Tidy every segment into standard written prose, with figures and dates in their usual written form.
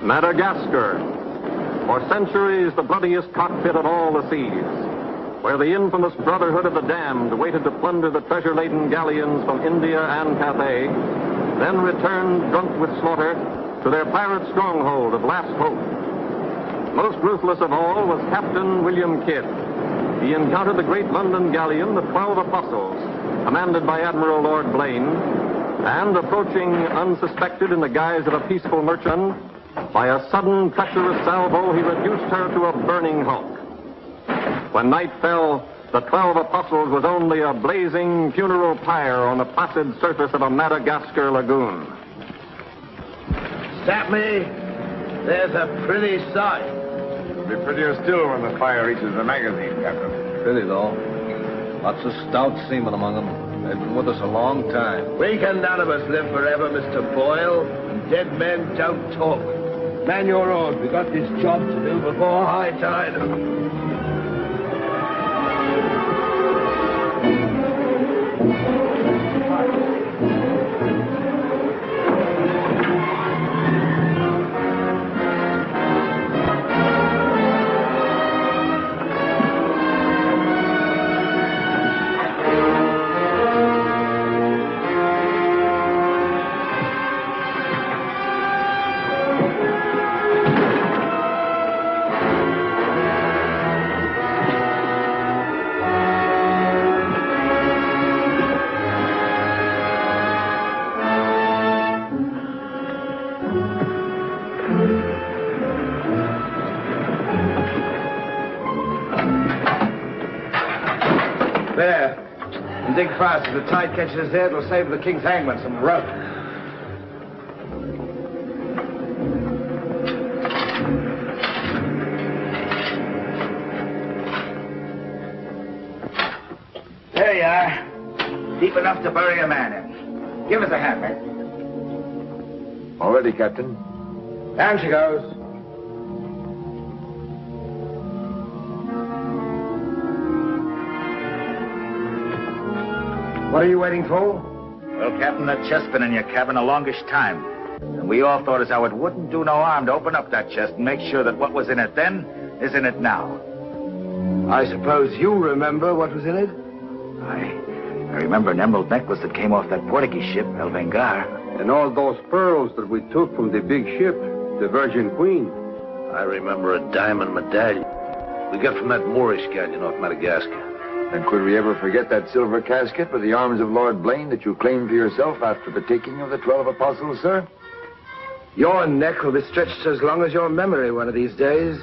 Madagascar. For centuries, the bloodiest cockpit of all the seas, where the infamous Brotherhood of the Damned waited to plunder the treasure-laden galleons from India and Cathay, then returned drunk with slaughter to their pirate stronghold of Last Hope. Most ruthless of all was Captain William Kidd. He encountered the great London galleon, the 12 Apostles, commanded by Admiral Lord Blaine, and approaching unsuspected in the guise of a peaceful merchant, by a sudden treacherous salvo, he reduced her to a burning hulk. When night fell, the 12 Apostles was only a blazing funeral pyre on the placid surface of a Madagascar lagoon. Stop me. There's a pretty sight. It'll be prettier still when the fire reaches the magazine, Captain. Pretty, though. Lots of stout seamen among them. They've been with us a long time. We can none of us live forever, Mr. Boyle. And dead men don't talk. Man your own. We got this job to do before high tide. Dig fast. If the tide catches us there, it'll save the King's hangman some rope. There you are. Deep enough to bury a man in. Give us a hand, mate. All ready, Captain. Down she goes. What are you waiting for? Well, Captain, that chest's been in your cabin the longest time. And we all thought as how it wouldn't do no harm to open up that chest and make sure that what was in it then is in it now. I suppose you remember what was in it? I remember an emerald necklace that came off that Portuguese ship, El Vengar. And all those pearls that we took from the big ship, the Virgin Queen. I remember a diamond medallion we got from that Moorish galleon off Madagascar. And could we ever forget that silver casket with the arms of Lord Blaine that you claimed for yourself after the taking of the 12 Apostles, sir? Your neck will be stretched as long as your memory one of these days.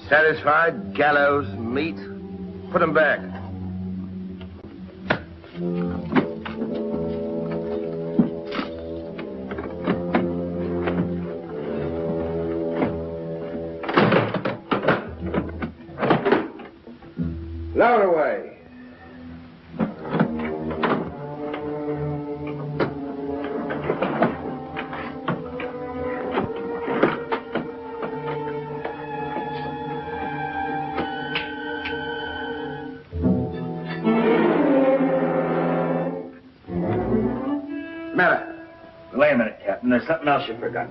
Satisfied? Gallows, meat. Put them back. Lower away. Wait a minute, Captain. There's something else you forgot.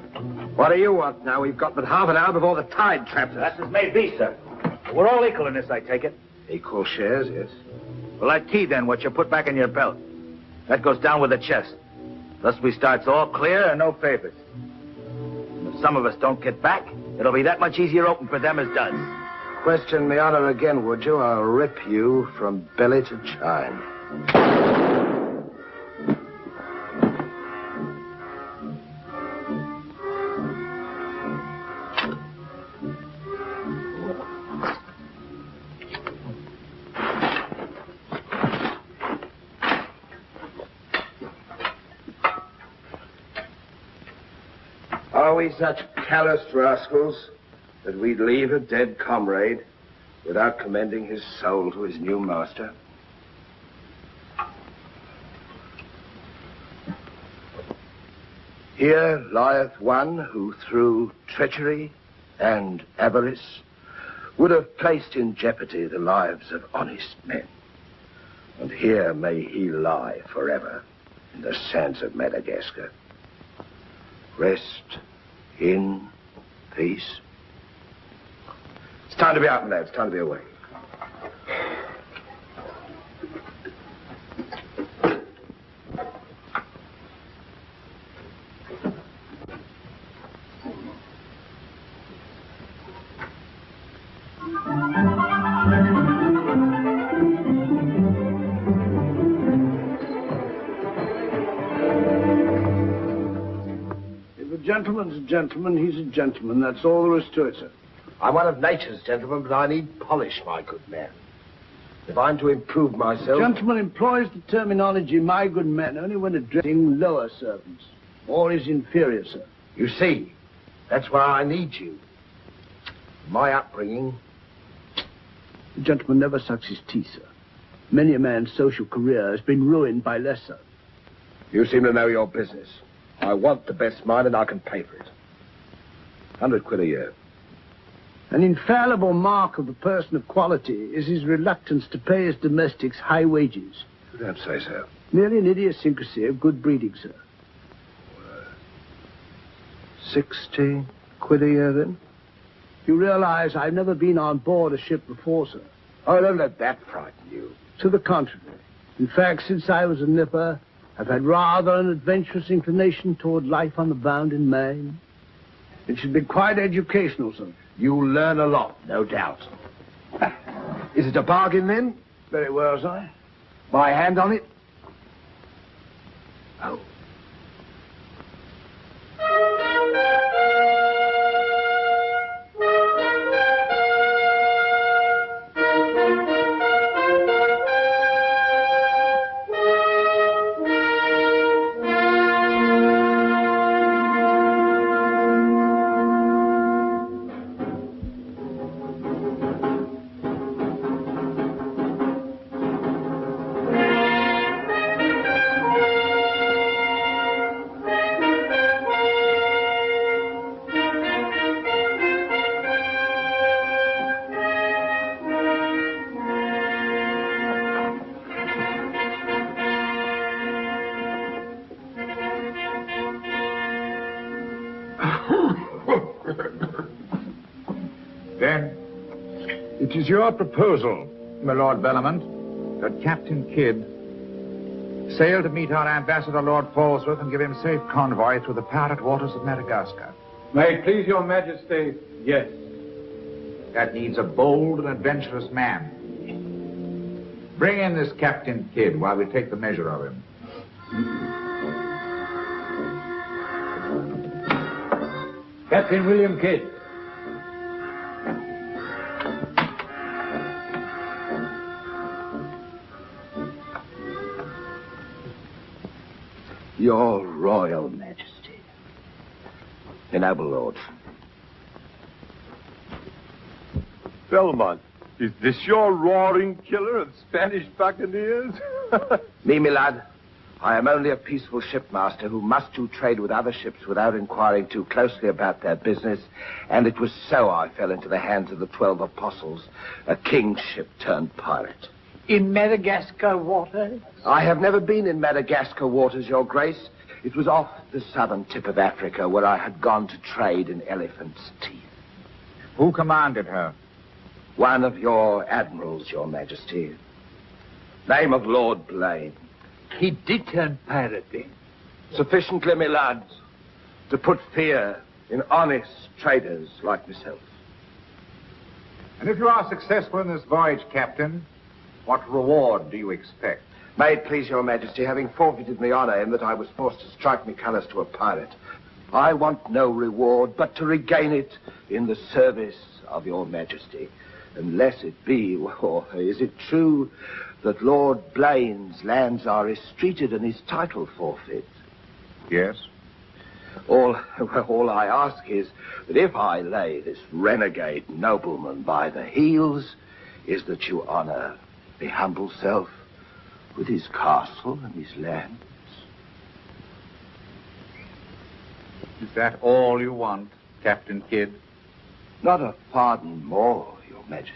What do you want now? We've got but half an hour before the tide traps us. That's as may be, sir. We're all equal in this, I take it. Equal shares, yes. Well, that key, then, what you put back in your belt. That goes down with the chest. Thus we starts all clear and no favors. And if some of us don't get back, it'll be that much easier open for them as does. Question me honor again, would you? I'll rip you from belly to chine. Are we such calloused rascals that we'd leave a dead comrade without commending his soul to his new master? Here lieth one who through treachery and avarice would have placed in jeopardy the lives of honest men. And here may he lie forever in the sands of Madagascar. Rest in peace. It's time to be out, lads. It's time to be away. Gentleman's a gentleman, he's a gentleman. That's all there is to it, sir. I'm one of nature's gentlemen, but I need polish, my good man. If I'm to improve myself... Gentleman employs the terminology, my good man, only when addressing lower servants, or his inferior, sir. You see, that's why I need you. My upbringing... The gentleman never sucks his teeth, sir. Many a man's social career has been ruined by less, sir. You seem to know your business. I want the best mine, and I can pay for it. 100 quid a year. An infallible mark of the person of quality is his reluctance to pay his domestics high wages. You don't say so. Merely an idiosyncrasy of good breeding, sir. 60 quid a year, then? You realize I've never been on board a ship before, sir. Oh, don't let that frighten you. To the contrary. In fact, since I was a nipper, I've had rather an adventurous inclination toward life on the bound in Maine. It should be quite educational, sir. You'll learn a lot, no doubt. Is it a bargain, then? Very well, sir. My hand on it? Oh. Then, it is your proposal, my Lord Bellomont, that Captain Kidd sail to meet our ambassador, Lord Falsworth, and give him safe convoy through the parrot waters of Madagascar. May it please your majesty, yes. That needs a bold and adventurous man. Bring in this Captain Kidd while we take the measure of him. Captain William Kidd. Your Royal Majesty. The noble lord. Belmont, is this your roaring killer of Spanish buccaneers? Me, my lad. I am only a peaceful shipmaster who must do trade with other ships without inquiring too closely about their business, and it was so I fell into the hands of the 12 apostles, a king's ship turned pirate. In Madagascar waters? I have never been in Madagascar waters, Your Grace. It was off the southern tip of Africa where I had gone to trade in elephants' teeth. Who commanded her? One of your admirals, Your Majesty. Name of Lord Blaine. He did turn pirate, then? Sufficiently, my lad, to put fear in honest traders like myself. And if you are successful in this voyage, Captain, what reward do you expect? May it please Your Majesty, having forfeited my honor in that I was forced to strike my colors to a pirate, I want no reward but to regain it in the service of Your Majesty. Unless it be, or is it true that Lord Blaine's lands are estreated and his title forfeit? Yes. All I ask is that if I lay this renegade nobleman by the heels, is that you honor the humble self with his castle and his lands. Is that all you want, Captain Kidd? Not a pardon more, Your Majesty.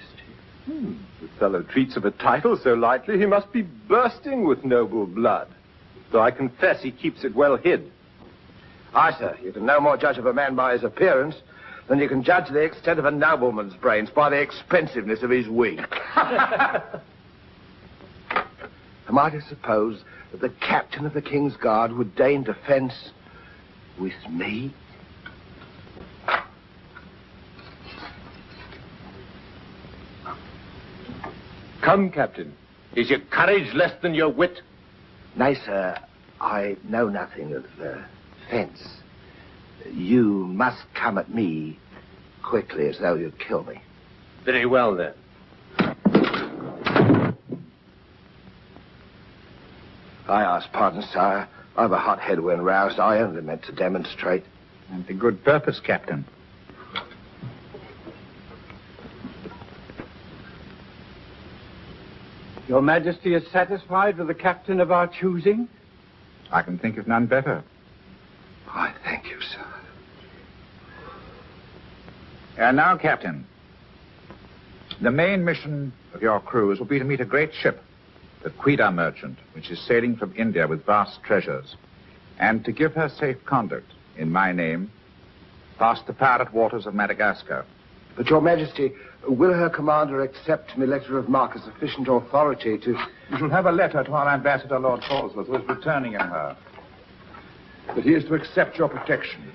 The fellow treats of a title so lightly, he must be bursting with noble blood. Though I confess he keeps it well hid. Aye, sir, you can no more judge of a man by his appearance than you can judge the extent of a nobleman's brains by the expensiveness of his wig. Am I to suppose that the captain of the King's Guard would deign defense with me? Come, Captain. Is your courage less than your wit? Nay, sir, I know nothing of fence. You must come at me quickly as though you'd kill me. Very well, then. I ask pardon, sire. I've a hot head when roused. I only meant to demonstrate. And to good purpose, Captain. Your Majesty is satisfied with the captain of our choosing? I can think of none better. I thank you, sir. And now, Captain, the main mission of your cruise will be to meet a great ship, the Quida merchant, which is sailing from India with vast treasures, and to give her safe conduct in my name past the pirate waters of Madagascar. But, Your Majesty, will her commander accept my letter of marque as sufficient authority to... You shall have a letter to our ambassador, Lord Falsworth, who is returning in her. But he is to accept your protection.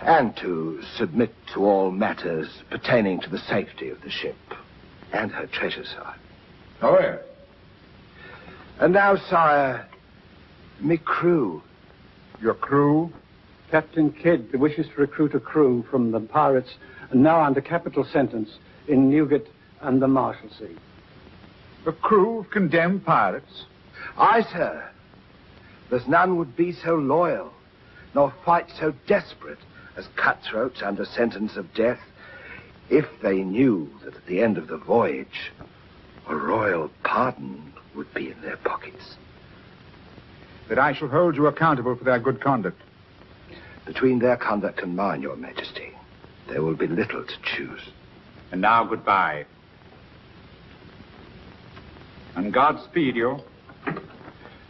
And to submit to all matters pertaining to the safety of the ship and her treasure, sire. Oh, yes. And now, sire, me crew. Your crew? Captain Kidd wishes to recruit a crew from the pirates now under capital sentence in Newgate and the Marshalsea. A crew of condemned pirates? Aye, sir. There's none would be so loyal, nor fight so desperate as cutthroats under sentence of death, if they knew that at the end of the voyage, a royal pardon would be in their pockets. That I shall hold you accountable for their good conduct. Between their conduct and mine, Your Majesty, there will be little to choose. And now, goodbye. And God speed you.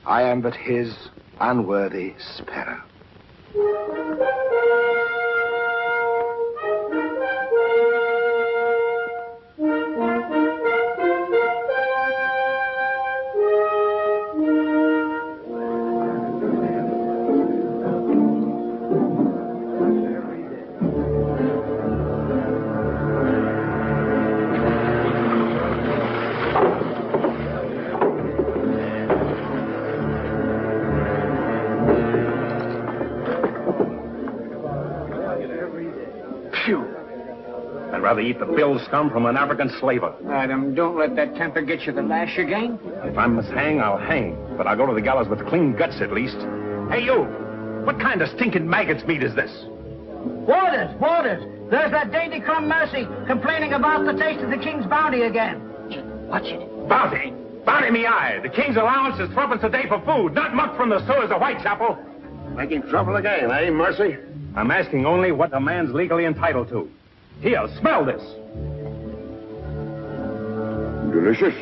I am but his unworthy sparrow. Eat the bill scum from an African slaver. Madam, don't let that temper get you the lash again. If I must hang, I'll hang. But I'll go to the gallows with clean guts at least. Hey, you! What kind of stinking maggot's meat is this? Warders! Warders! There's that dainty crumb Mercy complaining about the taste of the king's bounty again. Watch it. Bounty? Bounty me eye. The king's allowance is 3 a day for food, not muck from the sewers of Whitechapel. Making trouble again, eh, Mercy? I'm asking only what a man's legally entitled to. Here, smell this. Delicious.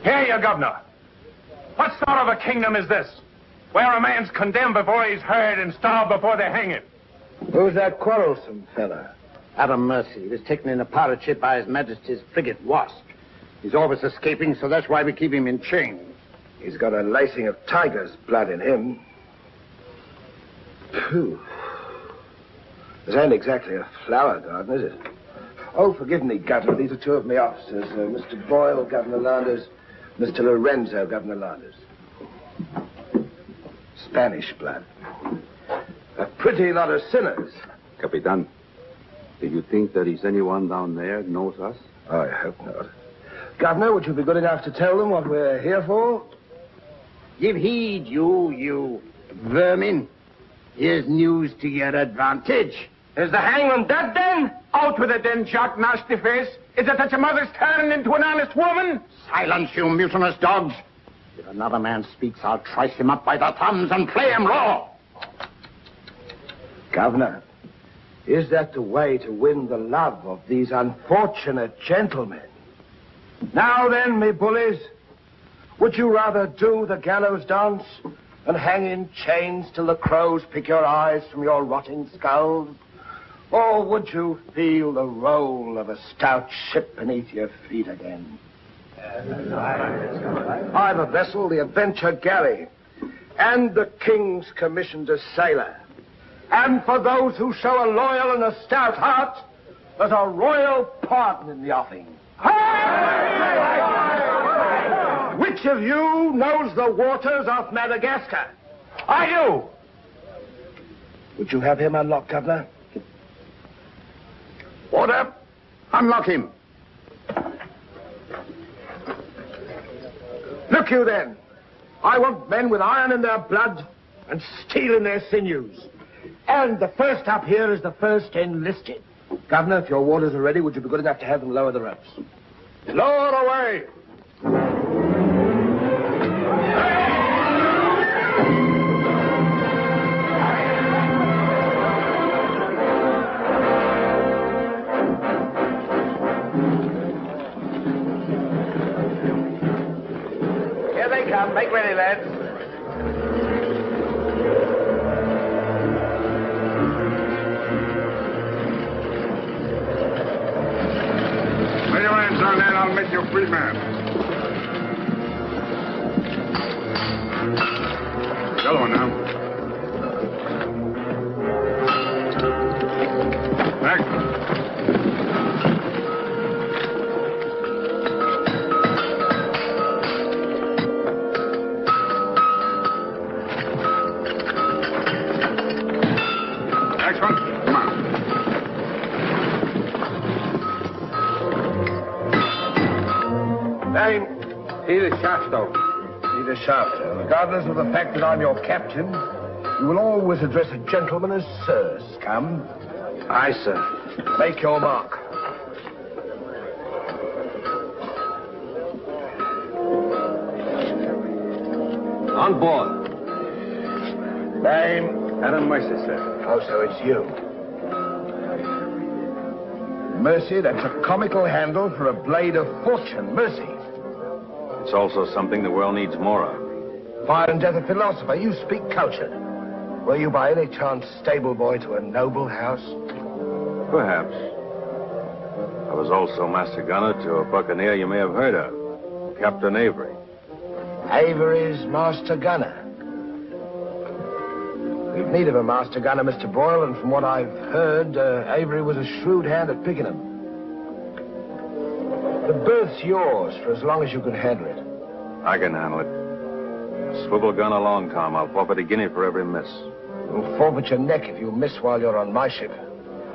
Here, you governor. What sort of a kingdom is this? Where a man's condemned before he's heard and starved before they hang him. Who's that quarrelsome fella? Adam Mercy. He was taken in a pirate ship by His Majesty's frigate Wasp. He's always escaping, so that's why we keep him in chains. He's got a lacing of tiger's blood in him. Phew. This ain't exactly a flower garden, is it? Oh, forgive me, Governor. These are two of my officers. Mr. Boyle, Governor Landers. Mr. Lorenzo, Governor Landers. Spanish blood. A pretty lot of sinners. Capitaine, do you think there is anyone down there who knows us? I hope not. Governor, would you be good enough to tell them what we're here for? Give heed, you vermin. Here's news to your advantage. Is the hangman dead, then? Out with it, then, Jock Nasty Face. Is it that your mother's turned into an honest woman? Silence, you mutinous dogs. If another man speaks, I'll trice him up by the thumbs and play him raw. Governor, is that the way to win the love of these unfortunate gentlemen? Now then, me bullies, would you rather do the gallows dance and hang in chains till the crows pick your eyes from your rotting skulls? Or would you feel the roll of a stout ship beneath your feet again? I've a vessel, the Adventure Galley, and the King's commissioned a sailor. And for those who show a loyal and a stout heart, there's a royal pardon in the offing. Which of you knows the waters off Madagascar? I do. Would you have him unlocked, Governor? Order. Unlock him. Look you then. I want men with iron in their blood and steel in their sinews. And the first up here is the first enlisted. Governor, if your warders are ready, would you be good enough to have them lower the ropes? Lower away. Here they come. Make ready, lads. Lay your hands on that, I'll make you a free man. The other one now. Back. Next one. Come on. Name? Peter Shafto. Peter Shafto. Regardless of the fact that I'm your captain, you will always address a gentleman as Sir, Scum. Aye, sir. Make your mark. On board. Name? Adam Mercy, sir. Oh, so it's you. Mercy, that's a comical handle for a blade of fortune. Mercy. It's also something the world needs more of. Fire and death a philosopher. You speak cultured. Were you by any chance stable boy to a noble house? Perhaps. I was also master gunner to a buccaneer you may have heard of, Captain Avery. Avery's master gunner. We've need of a master gunner, Mr. Boyle, and from what I've heard, Avery was a shrewd hand at picking them. The berth's yours for as long as you can handle it. I can handle it. Swivel gun along, Tom. I'll forfeit a guinea for every miss. You'll forfeit your neck if you miss while you're on my ship.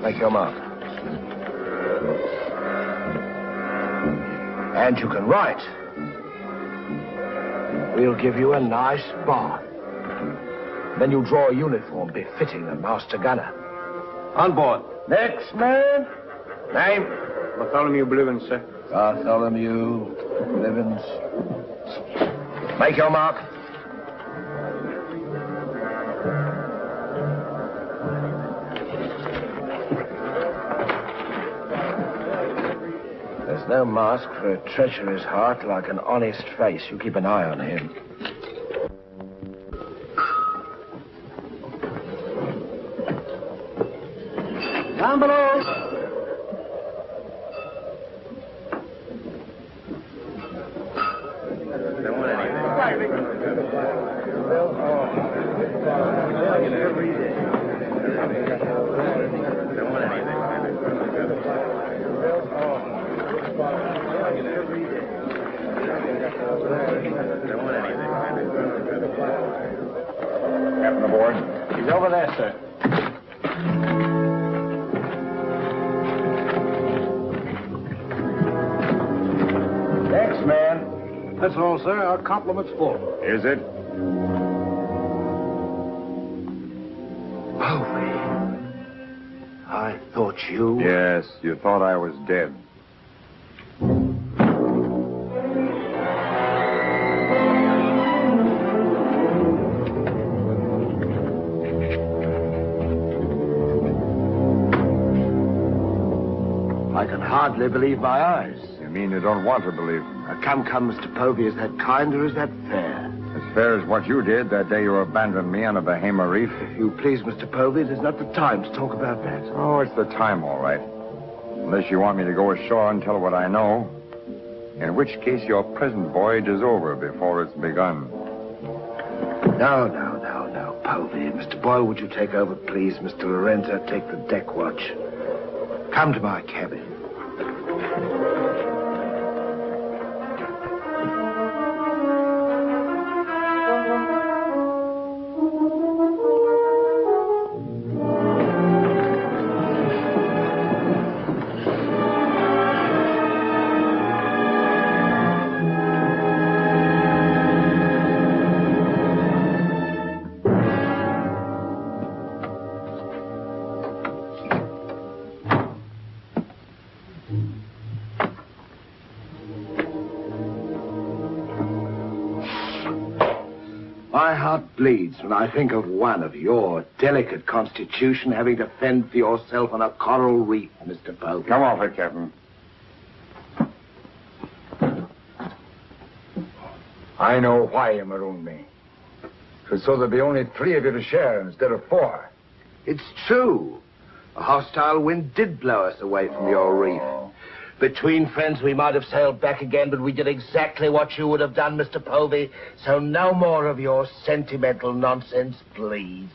Make your mark. And you can write. We'll give you a nice bar. Then you draw a uniform befitting a master gunner. On board. Next man. Name? Bartholomew Blivens, sir. Bartholomew Blivens. Make your mark. There's no mask for a treacherous heart like an honest face. You keep an eye on him. Down below. Captain aboard. He's over there, sir. Next man. That's all, sir. Our compliment's full. Is it? I thought you... Yes, you thought I was dead. I can hardly believe my eyes. You mean you don't want to believe them? Come, Mr. Povey, is that kind or is that fair? As fair as what you did that day you abandoned me on a Bahama reef. If you please, Mr. Povey, there's not the time to talk about that. Oh, it's the time, all right. Unless you want me to go ashore and tell what I know. In which case your present voyage is over before it's begun. No, Povey. Mr. Boyle, would you take over, please? Mr. Lorenzo, take the deck watch. Come to my cabin. My heart bleeds when I think of one of your delicate constitution having to fend for yourself on a coral reef, Mr. Povey. Come off it, Captain. I know why you marooned me. It was so there'd be only 3 of you to share instead of 4. It's true. A hostile wind did blow us away from your reef. Between friends, we might have sailed back again, but we did exactly what you would have done, Mr. Povey. So no more of your sentimental nonsense, please.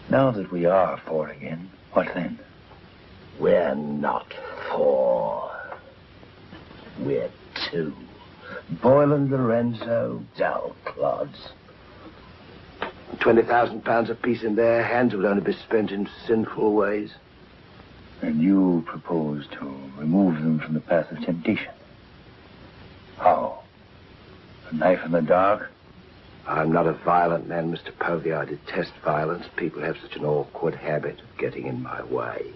Now that we are 4 again, what then? We're not 4. We're 2. Boyle and Lorenzo, dull clods. 20,000 pounds apiece in their hands will only be spent in sinful ways. And you propose to remove them from the path of temptation. How? A knife in the dark? I'm not a violent man, Mr. Povey. I detest violence. People have such an awkward habit of getting in my way.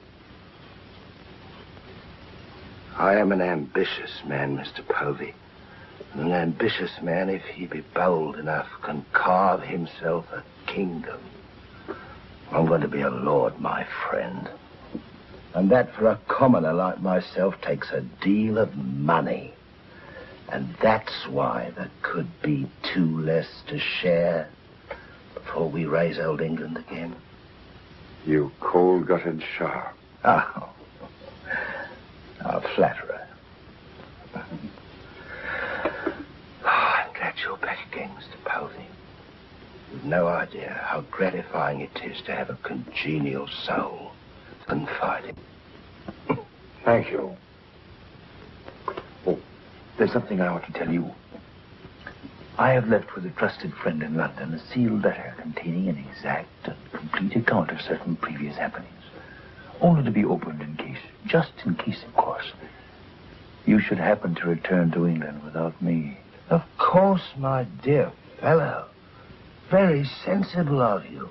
I am an ambitious man, Mr. Povey. And an ambitious man, if he be bold enough, can carve himself a kingdom. I'm going to be a lord, my friend. And that, for a commoner like myself, takes a deal of money. And that's why there could be 2 less to share before we raise old England again. You cold-gutted shark. Oh, a flatterer. I'm glad you're back again, Mr. Povey. You've no idea how gratifying it is to have a congenial soul to confide in. Thank you. Oh, there's something I want to tell you. I have left with a trusted friend in London a sealed letter containing an exact and complete account of certain previous happenings. Only to be opened in case, just in case, of course, you should happen to return to England without me. Of course, my dear fellow. Very sensible of you.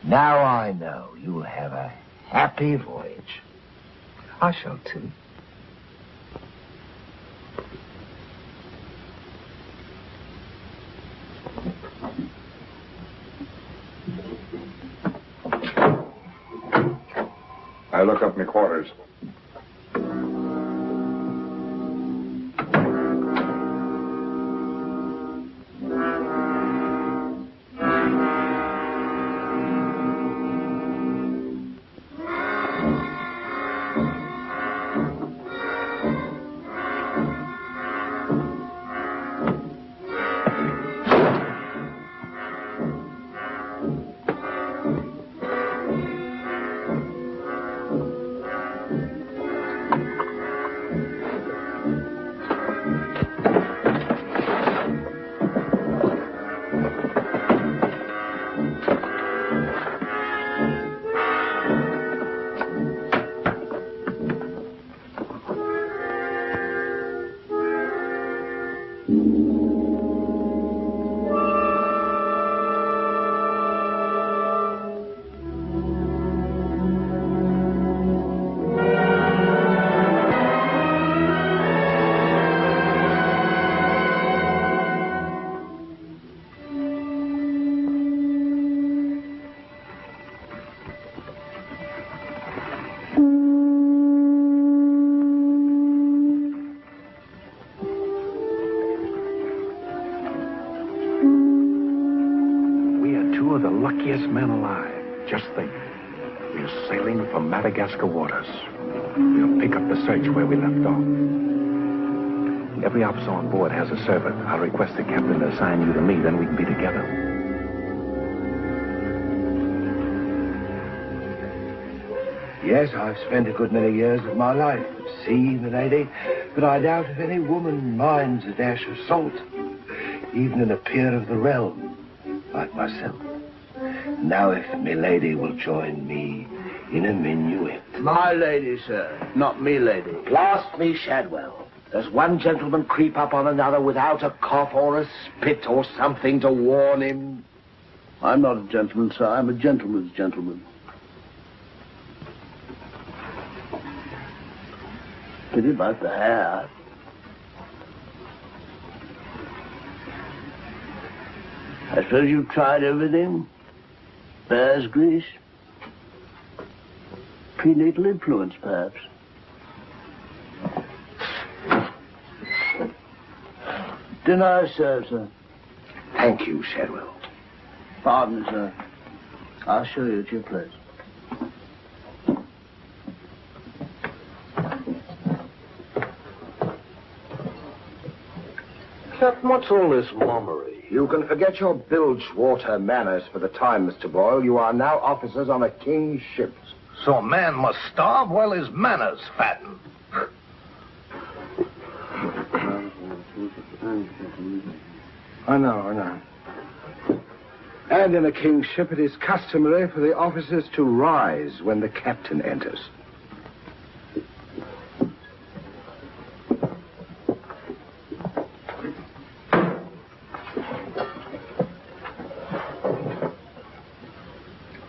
Now I know you'll have a happy voyage. I shall too. I look up my quarters. We're sailing for Madagascar waters. We'll pick up the search where we left off. Every officer on board has a servant. I'll request the captain to assign you to me, then we can be together. Yes, I've spent a good many years of my life at sea, milady, but I doubt if any woman minds a dash of salt, even in a peer of the realm, like myself. Now, if milady will join me in a minuet. My lady, sir, not me lady. Blast me, Shadwell. Does one gentleman creep up on another without a cough or a spit or something to warn him? I'm not a gentleman, sir. I'm a gentleman's gentleman. Pity about the hair. I suppose you've tried everything? Bear's grease? Prenatal influence, perhaps? Dinner served, sir. Thank you, Shadwell. Pardon me, sir. I'll show you at your place. Captain, what's all this mummery? You can forget your bilge water manners for the time, Mr. Boyle. You are now officers on a king's ship. So a man must starve while his manners fatten. I know. And in a king's ship, it is customary for the officers to rise when the captain enters.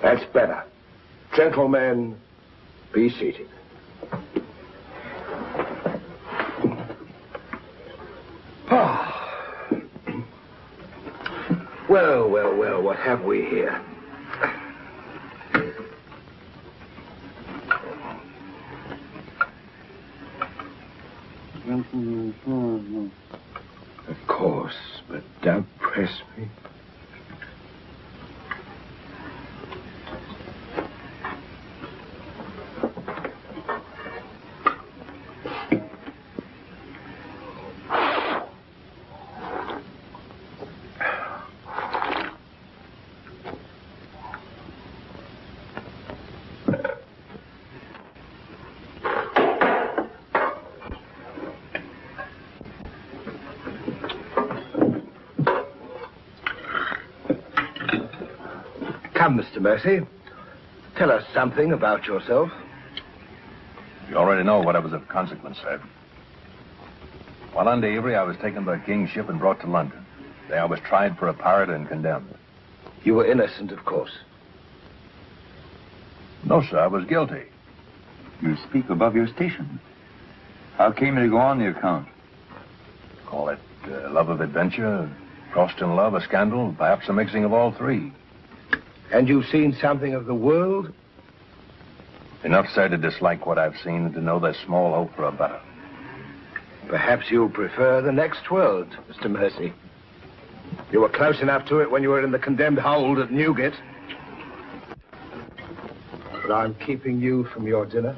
That's better. Gentlemen, be seated. Well, what have we here? Of course, but don't press me. Come, Mr. Mercy. Tell us something about yourself. You already know what was of consequence, sir. While under Avery, I was taken by a king's ship and brought to London. There I was tried for a pirate and condemned. You were innocent, of course. No, sir, I was guilty. You speak above your station. How came you to go on the account? Call it love of adventure, crossed in love, a scandal, perhaps a mixing of all three. And you've seen something of the world? Enough, sir, to dislike what I've seen and to know there's small hope for a better. Perhaps you'll prefer the next world, Mr. Mercy. You were close enough to it when you were in the condemned hold at Newgate. But I'm keeping you from your dinner.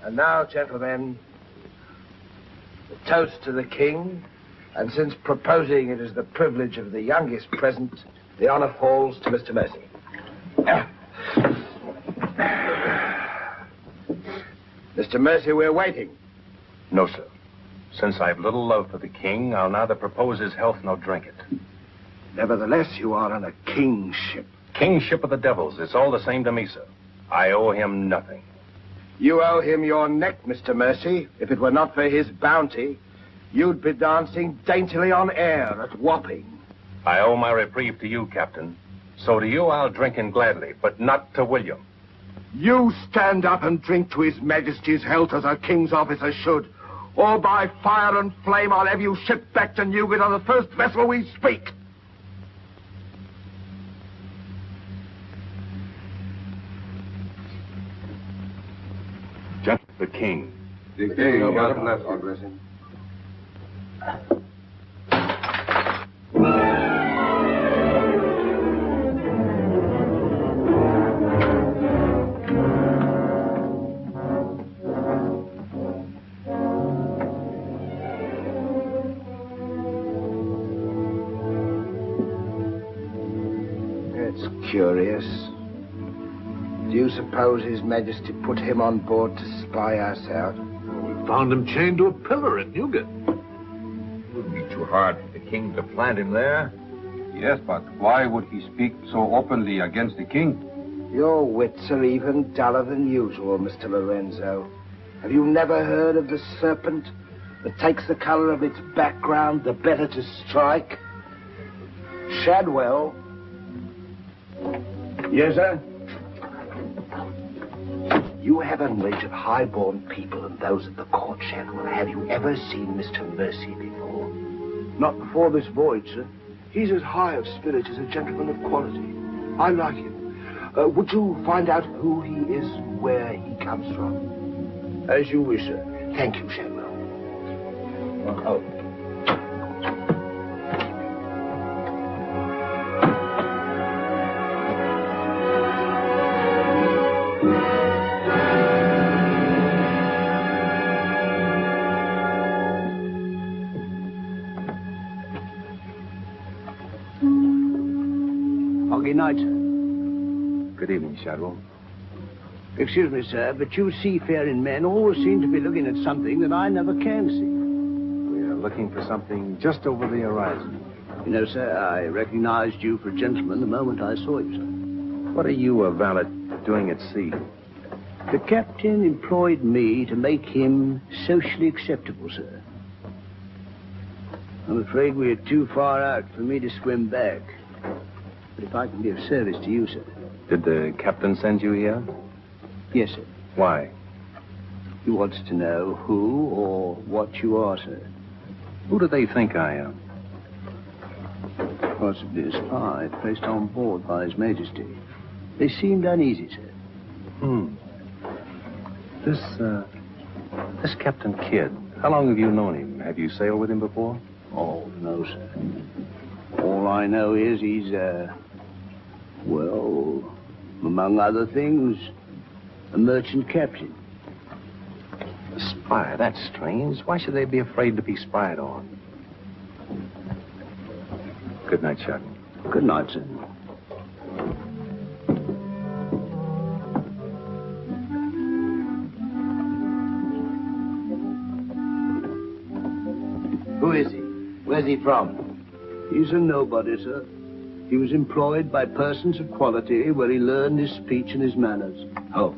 And now, gentlemen, the toast to the king, and since proposing it is the privilege of the youngest present, the honor falls to Mr. Mercy. Mr. Mercy, we're waiting. No, sir. Since I've little love for the king, I'll neither propose his health nor drink it. Nevertheless, you are on a king's ship. Kingship of the devils. It's all the same to me, sir. I owe him nothing. You owe him your neck, Mr. Mercy. If it were not for his bounty, you'd be dancing daintily on air at Wapping. I owe my reprieve to you, Captain. So to you I'll drink in gladly, but not to William. You stand up and drink to His Majesty's health as a king's officer should. Or by fire and flame I'll have you shipped back to Newgate on the first vessel we speak. The king. The king, God bless you. Bless him. Curious. Do you suppose His Majesty put him on board to spy us out? We found him chained to a pillar in Newgate. It wouldn't be too hard for the king to plant him there. Yes, but why would he speak so openly against the king? Your wits are even duller than usual, Mr. Lorenzo. Have you never heard of the serpent that takes the color of its background the better to strike? Shadwell. Yes, sir? You have a knowledge of high-born people and those at the court, Shadwell. Have you ever seen Mr. Mercy before? Not before this voyage, sir. He's as high of spirit as a gentleman of quality. I like him. Would you find out who he is, where he comes from? As you wish, sir. Thank you, Shadwell. Oh. Good night, sir. Good evening, Shadwell. Excuse me, sir, but you seafaring men always seem to be looking at something that I never can see. We are looking for something just over the horizon. You know, sir, I recognized you for a gentleman the moment I saw you, sir. What are you, a valet, doing at sea? The captain employed me to make him socially acceptable, sir. I'm afraid we're too far out for me to swim back. But if I can be of service to you, sir. Did the captain send you here? Yes, sir. Why? He wants to know who or what you are, sir. Who do they think I am? Possibly a spy placed on board by His Majesty. They seemed uneasy, sir. This Captain Kidd, how long have you known him? Have you sailed with him before? Oh, no, sir. All I know is he's, well, among other things, a merchant captain. A spy? That's strange. Why should they be afraid to be spied on? Good night, Shadwell. Good night, sir. Who is he? Where's he from? He's a nobody, sir. He was employed by persons of quality where he learned his speech and his manners. Oh.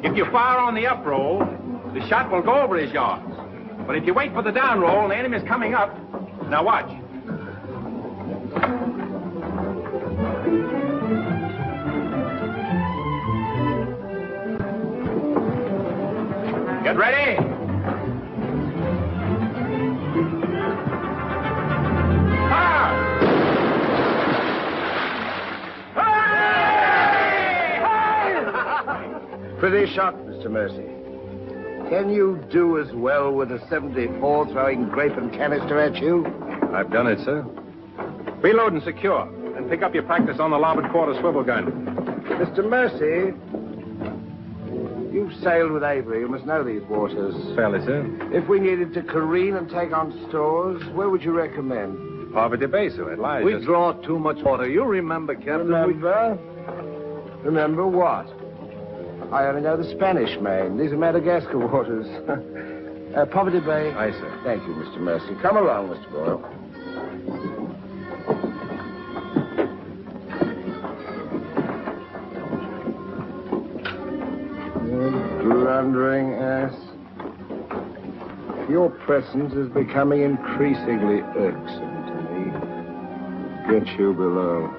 If you fire on the up roll, the shot will go over his yards. But if you wait for the down roll and the enemy's coming up, now watch. Get ready. Pretty shot, Mr. Mercy. Can you do as well with a 74 throwing grape and canister at you? I've done it, sir. Reload and secure. Then pick up your practice on the larboard quarter swivel gun. Mr. Mercy, you've sailed with Avery. You must know these waters. Fairly, sir. If we needed to careen and take on stores, where would you recommend? Poverty Bay, sir. It lies. We draw too much water. You remember, Captain? Remember? Remember what? I only know the Spanish Main. These are Madagascar waters. Poverty Bay. Aye, sir. Thank you, Mr. Mercy. Come along, Mr. Boyle. your presence is becoming increasingly irksome to me. Get you below.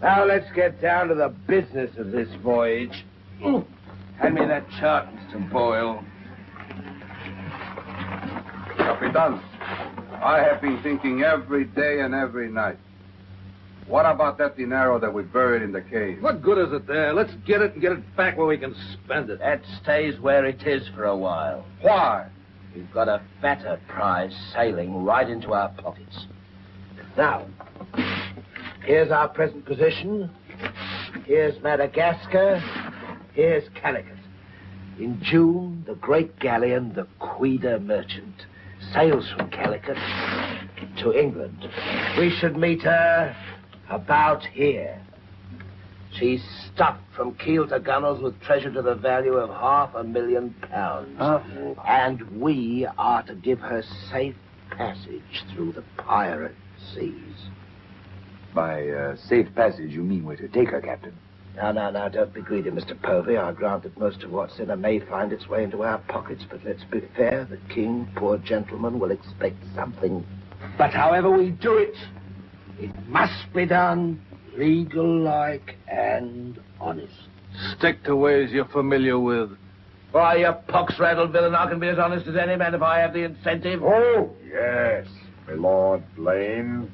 Now let's get down to the business of this voyage. Hand me that chart, Mr. Boyle. Capitaine, I have been thinking every day and every night. What about that dinero that we buried in the cave? What good is it there? Let's get it and get it back where we can spend it. That stays where it is for a while. Why? We've got a fatter prize sailing right into our pockets. Now, here's our present position. Here's Madagascar. Here's Calicut. In June, the great galleon, the Queen Merchant, sails from Calicut to England. We should meet her about here. She's stuffed from keel to gunwales with treasure to the value of £500,000. And we are to give her safe passage through the pirate seas. By safe passage, you mean we're to take her, Captain? Now, don't be greedy, Mr. Povey. I grant that most of what's in her may find its way into our pockets, but let's be fair. The king, poor gentleman, will expect something. But however we do it, it must be done legal-like and honest. Stick to ways you're familiar with. Why, you pox-rattled villain, I can be as honest as any man if I have the incentive. Oh, yes, my Lord Blaine.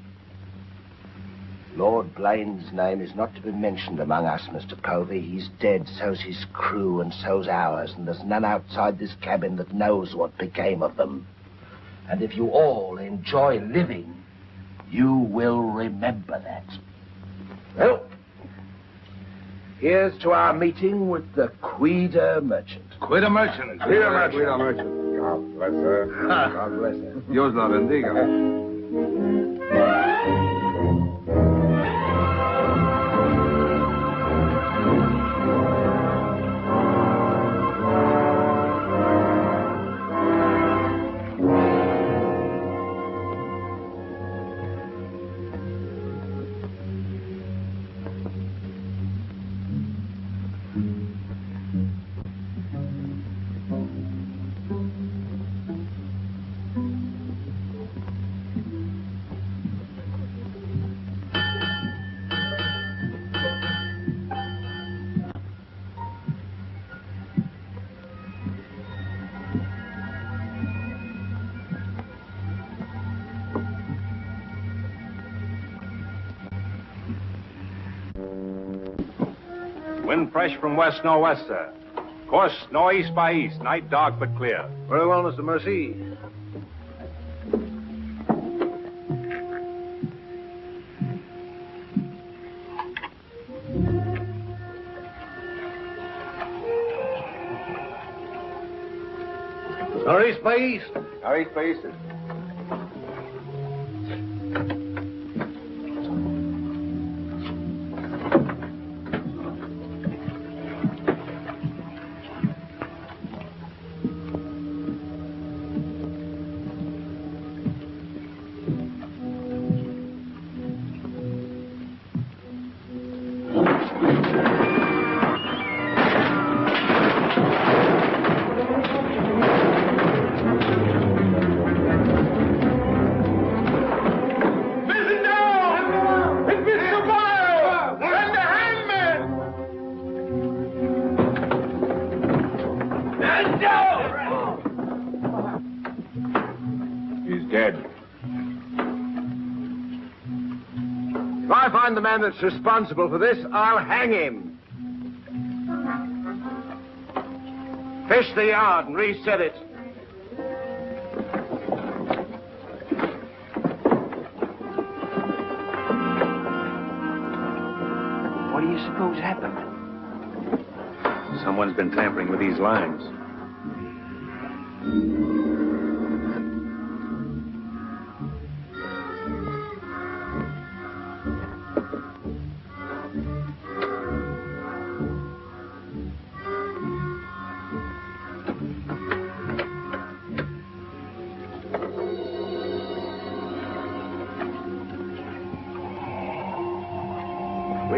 Lord Blaine's name is not to be mentioned among us, Mr. Povey. He's dead, so's his crew, and so's ours, and there's none outside this cabin that knows what became of them. And if you all enjoy living, you will remember that. Well, here's to our meeting with the Queen Merchant. Queen Merchant. Queen Merchant. Queen Merchant. God bless her. God bless her. Dios la bendiga. Wind fresh from west northwest, sir. Course northeast by east. Night dark but clear. Very well, Mr. Mercy. Northeast by east. Northeast by east. If I find the man that's responsible for this, I'll hang him. Fish the yard and reset it. What do you suppose happened? Someone's been tampering with these lines.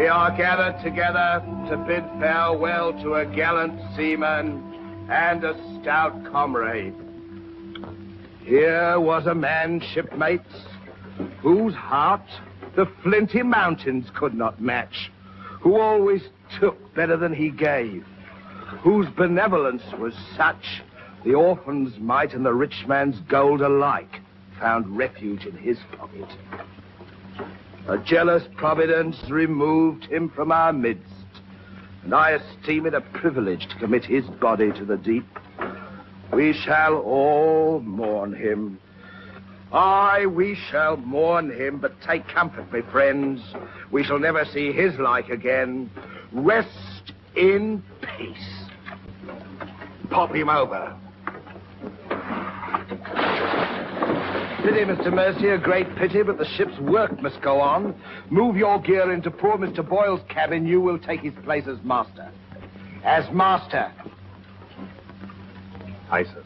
We are gathered together to bid farewell to a gallant seaman and a stout comrade. Here was a man, shipmates, whose heart the flinty mountains could not match, who always took better than he gave, whose benevolence was such the orphan's mite and the rich man's gold alike found refuge in his pocket. A jealous providence removed him from our midst, and I esteem it a privilege to commit his body to the deep. We shall all mourn him. Aye, we shall mourn him, but take comfort, my friends. We shall never see his like again. Rest in peace. Pop him over. Pity, Mr. Mercy, a great pity, but the ship's work must go on. Move your gear into poor Mr. Boyle's cabin. You will take his place as master. As master. Aye, sir.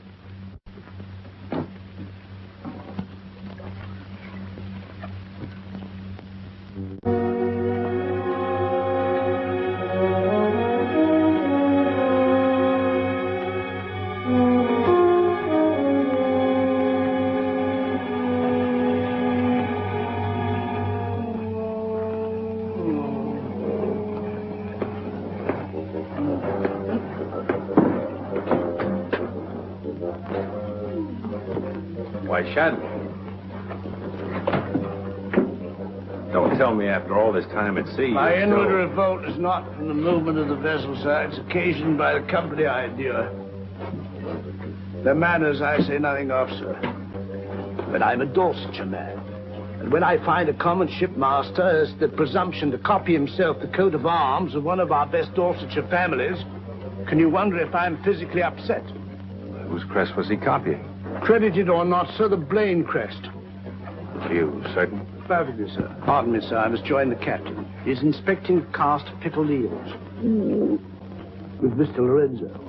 Shad. Don't tell me after all this time at sea. My inward revolt is not from the movement of the vessel, sir. It's occasioned by the company I endure. Their manners I say nothing of, sir. But I'm a Dorsetshire man. And when I find a common shipmaster has the presumption to copy himself the coat of arms of one of our best Dorsetshire families, can you wonder if I'm physically upset? Whose crest was he copying? Credited or not, sir, the Blaine crest. You certain? Perfectly, sir. Pardon me, sir. I must join the captain. He's inspecting the cast of pickled eels. With Mr. Lorenzo.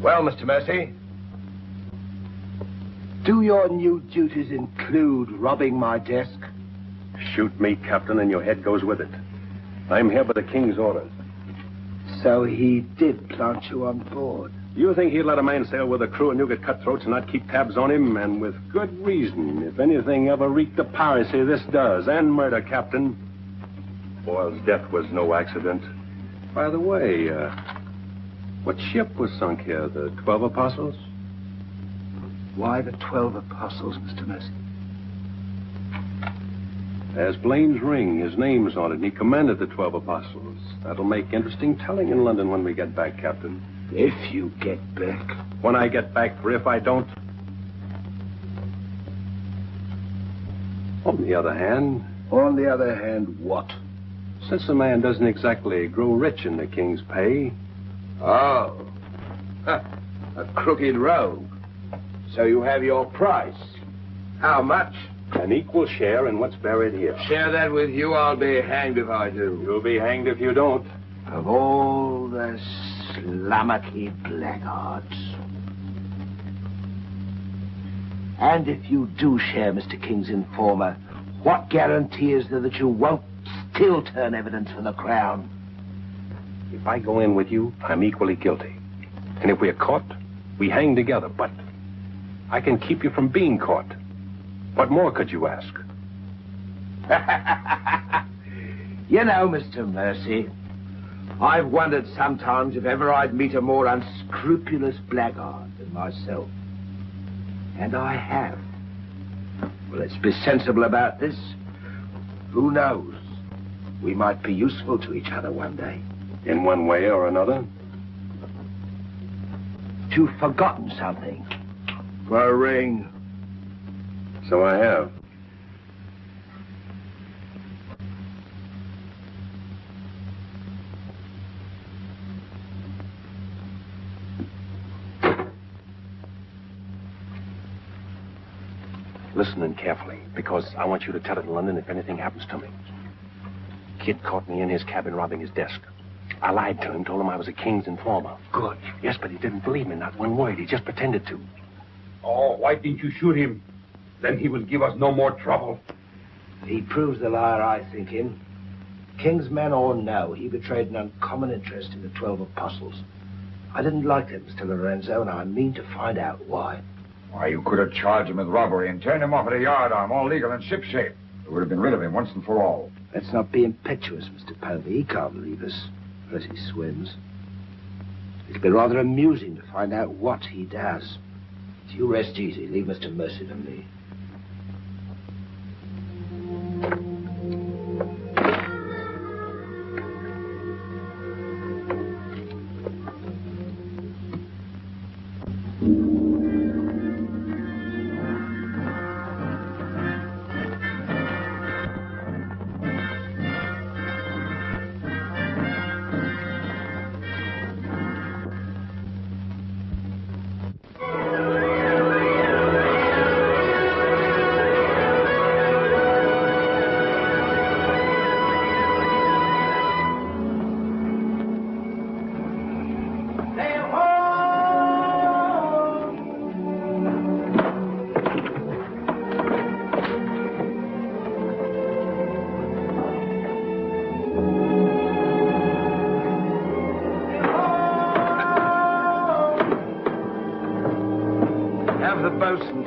Well, Mr. Mercy, do your new duties include robbing my desk? Shoot me, Captain, and your head goes with it. I'm here by the King's orders. So he did plant you on board? You think he'd let a man sail with a crew and you get cutthroats and not keep tabs on him? And with good reason. If anything ever reeked of piracy, this does. And murder, Captain. Boyle's death was no accident. By the way, what ship was sunk here? The 12 Apostles? Why the 12 Apostles, Mr. Mercy? There's Blaine's ring. His name's on it, and he commanded the 12 Apostles. That'll make interesting telling in London when we get back, Captain. If you get back. When I get back, for if I don't. On the other hand... On the other hand, what? Since a man doesn't exactly grow rich in the King's pay... Oh. A crooked rogue. So you have your price. How much? An equal share in what's buried here. Share that with you, I'll be hanged if I do. You'll be hanged if you don't. Of all the slummocky blackguards. And if you do share Mr. King's informer, what guarantee is there that you won't still turn evidence for the Crown? If I go in with you, I'm equally guilty. And if we're caught, we hang together. But I can keep you from being caught. What more could you ask? You know, Mr. Mercy, I've wondered sometimes if ever I'd meet a more unscrupulous blackguard than myself. And I have. Well, let's be sensible about this. Who knows? We might be useful to each other one day. In one way or another? You've forgotten something. For a ring. So I have. Listen in carefully, because I want you to tell it in London if anything happens to me. Kid caught me in his cabin robbing his desk. I lied to him, told him I was a King's informer. Good. Yes, but he didn't believe me, not one word. He just pretended to. Oh, why didn't you shoot him? Then he will give us no more trouble. He proves the liar I think him. King's man or no, he betrayed an uncommon interest in the 12 apostles. I didn't like them, Mr. Lorenzo, and I mean to find out why. Why, you could have charged him with robbery and turned him off at a yardarm, all legal and shipshape. We would have been rid of him once and for all. Let's not be impetuous, Mr. Povey. He can't leave us, unless he swims. It'll be rather amusing to find out what he does. So you rest easy. Leave Mr. Mercy to me.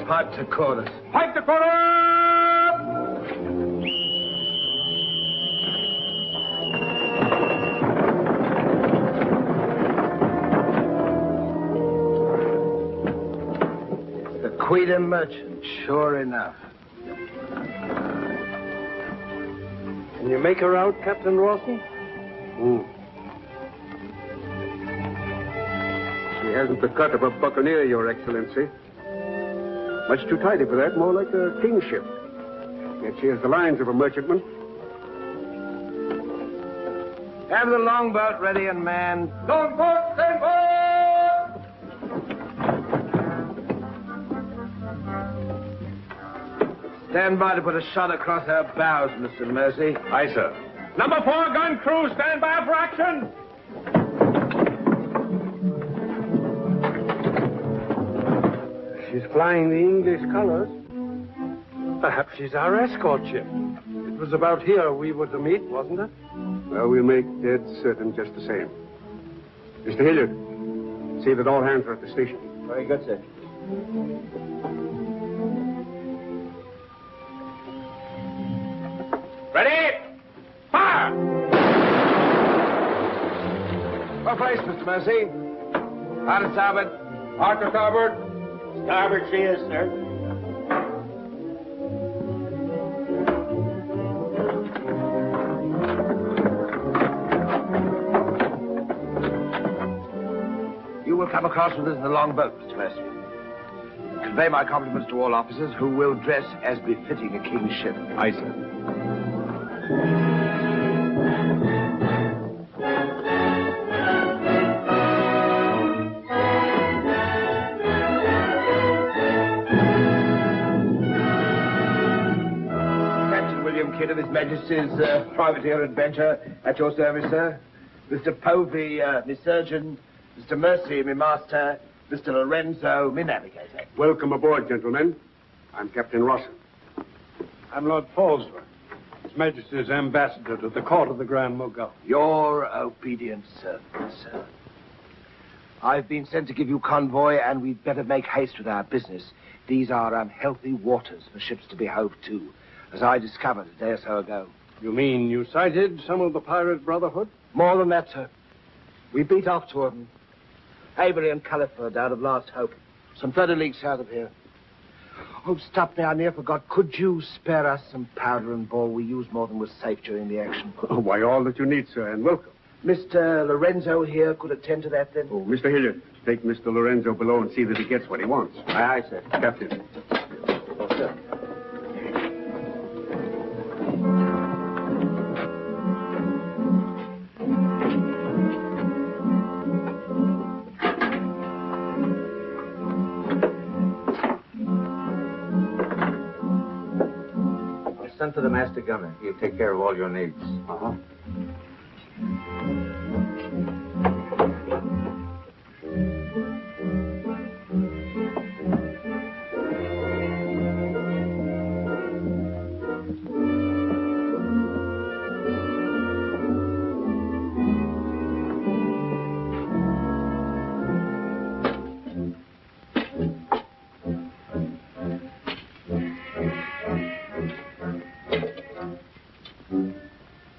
Pipe to chorus. Pipe to chorus! The Queen merchant, sure enough. Can you make her out, Captain Rawson? She hasn't the cut of a buccaneer, Your Excellency. Much too tidy for that, more like a kingship. Yet she has the lines of a merchantman. Have the longboat ready and manned. Longboat, stand by! Stand by to put a shot across her bows, Mr. Mercy. Aye, sir. Number 4 gun crew, stand by for action. She's flying the English colors. Perhaps she's our escort ship. It was about here we were to meet, wasn't it? Well, we'll make dead certain just the same. Mr. Hilliard, see that all hands are at the station. Very good, sir. Ready? Fire! What place, Mr. Mercy? Hard to starboard. Hard to starboard. Starboard she is, sir. You will come across with us in the longboat, Mr. Mercy. Convey my compliments to all officers who will dress as befitting a king's ship. Aye, sir. Kidd of His Majesty's privateer adventure at your service, sir. Mr. Povey, me surgeon. Mr. Mercy, me master. Mr. Lorenzo, me navigator. Welcome aboard, gentlemen. I'm Captain Rossum. I'm Lord Falsworth, His Majesty's ambassador to the court of the Grand Mogul. Your obedient servant, sir. I've been sent to give you convoy, and we'd better make haste with our business. These are unhealthy waters for ships to be hove to, as I discovered a day or so ago. You mean you sighted some of the pirate brotherhood? More than that, sir. We beat off two of them. Avery and Culliford out of Last Hope, some 30 leagues south of here. Oh, stop me, I near forgot. Could you spare us some powder and ball? We used more than was safe during the action. Oh, why, all that you need, sir, and welcome. Mr. Lorenzo here could attend to that, then? Oh, Mr. Hilliard, take Mr. Lorenzo below and see that he gets what he wants. Aye, aye, sir. Captain. Oh, sir. Send for the master gunner. He'll take care of all your needs. Uh-huh.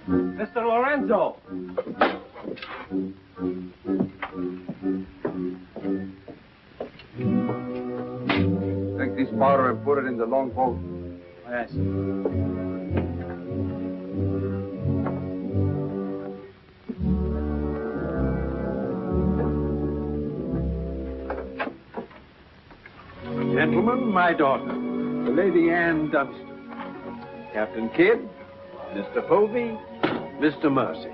Mr. Lorenzo! Take this powder and put it in the longboat. Yes. Gentlemen, my daughter, the Lady Anne Dunstan. Captain Kidd, Mr. Povey, Mr. Mercy.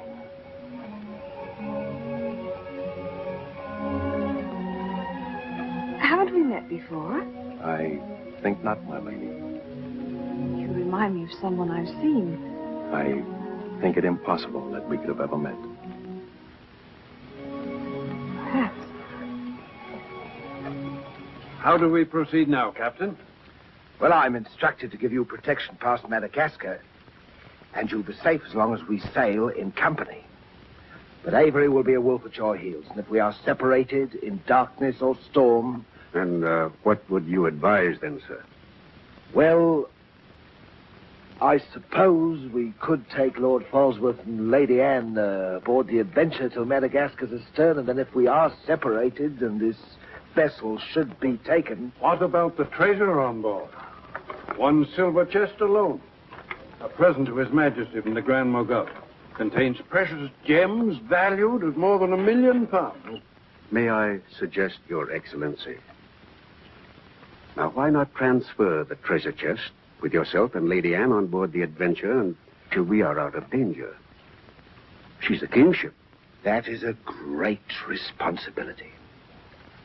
Haven't we met before? I think not, my lady. You remind me of someone I've seen. I think it impossible that we could have ever met. Perhaps. How do we proceed now, Captain? Well, I'm instructed to give you protection past Madagascar, and you'll be safe as long as we sail in company. But Avery will be a wolf at your heels, and if we are separated in darkness or storm... And what would you advise then, sir? Well, I suppose we could take Lord Falsworth and Lady Anne aboard the Adventure till Madagascar's astern, and then if we are separated and this vessel should be taken... What about the treasure on board? One silver chest alone. A present to His Majesty from the Grand Mogul. Contains precious gems valued at more than £1 million. May I suggest, Your Excellency? Now, why not transfer the treasure chest with yourself and Lady Anne on board the Adventure until we are out of danger? She's a kingship. That is a great responsibility.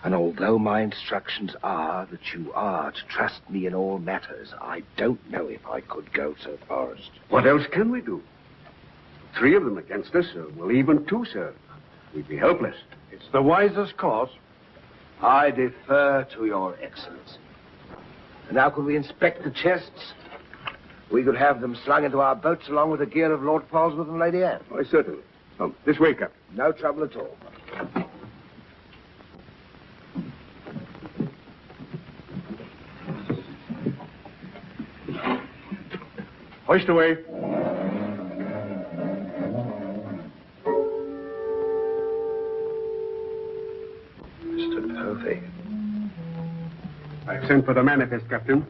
And although my instructions are that you are to trust me in all matters, I don't know if I could go so far as to... What else can we do? 3 of them against us, well, even 2, sir. We'd be helpless. It's the wisest course. I defer to Your Excellency. And now could we inspect the chests? We could have them slung into our boats along with the gear of Lord Falsworth and Lady Anne. Why, certainly. Come, this way, Captain. No trouble at all. Hoist away. Mr. Povey. I've sent for the manifest, Captain.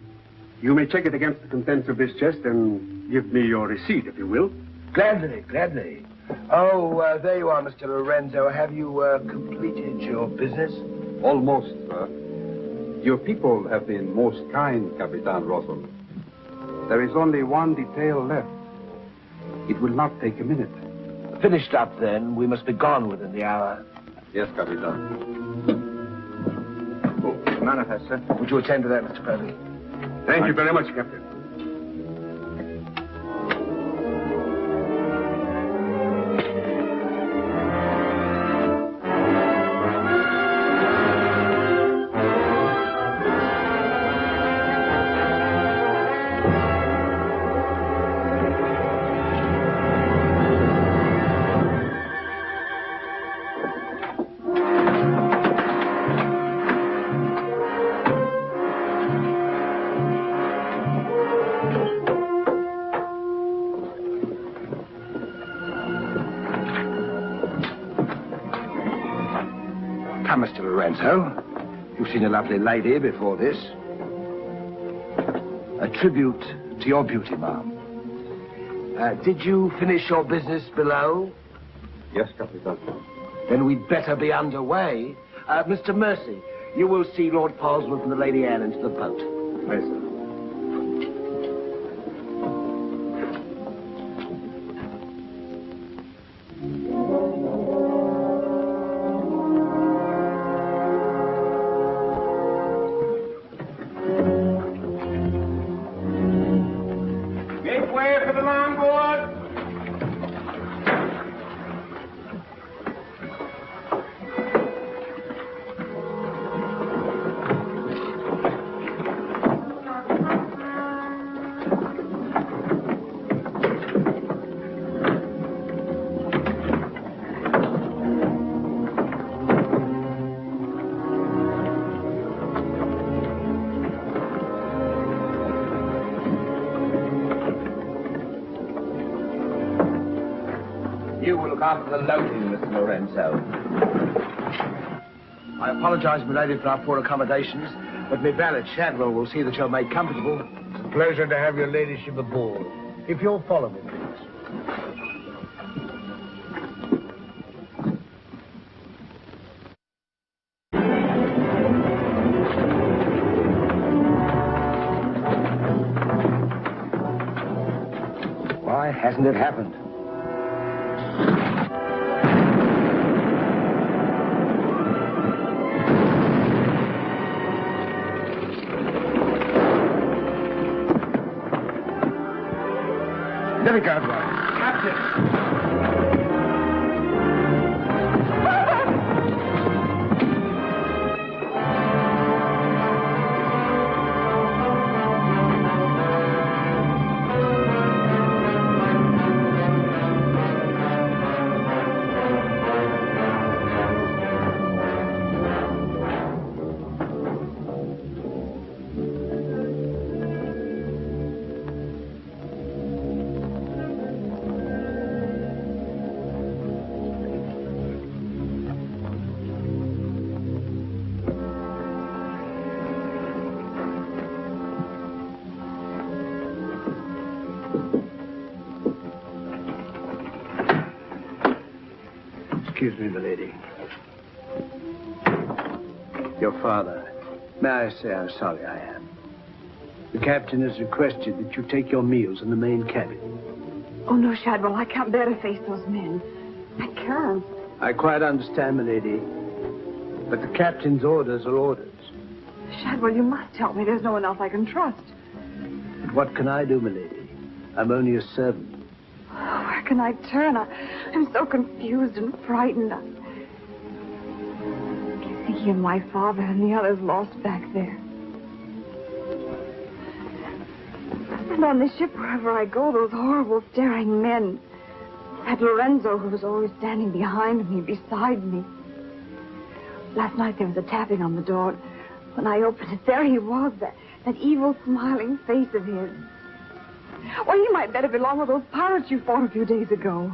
You may check it against the contents of this chest and give me your receipt, if you will. Gladly, gladly. Oh, there you are, Mr. Lorenzo. Have you completed your business? Almost, sir. Your people have been most kind, Capitaine Rossum. There is only one detail left. It will not take a minute. Finished up, then. We must be gone within the hour. Yes, Capitaine. Manifest, sir. Would you attend to that, Mr. Povey? Thank you very much, Captain. Mr. Lorenzo. You've seen a lovely lady before this. A tribute to your beauty, ma'am. Did you finish your business below? Yes, Captain. Then we'd better be underway. Mr. Mercy, you will see Lord Polesworth and the Lady Anne into the boat. Yes, sir. Make way for the longboard. You will look after the loading, Mr. Lorenzo. I apologize, my lady, for our poor accommodations, but my valet, Shadwell, will see that you're made comfortable. It's a pleasure to have your ladyship aboard. If you'll follow me, please. Why hasn't it happened? There we go, right. Captain! Excuse me, milady. Your father. May I say how sorry I am? The captain has requested that you take your meals in the main cabin. Oh, no, Shadwell, I can't bear to face those men. I can't. I quite understand, milady. But the captain's orders are orders. Shadwell, you must help me. There's no one else I can trust. But what can I do, milady? I'm only a servant. Oh, where can I turn? I'm so confused and frightened. I keep thinking of my father and the others lost back there. And on this ship, wherever I go, those horrible staring men. That Lorenzo who was always standing behind me, beside me. Last night there was a tapping on the door. When I opened it, there he was, that evil, smiling face of his. Well, he might better belong with those pirates you fought a few days ago.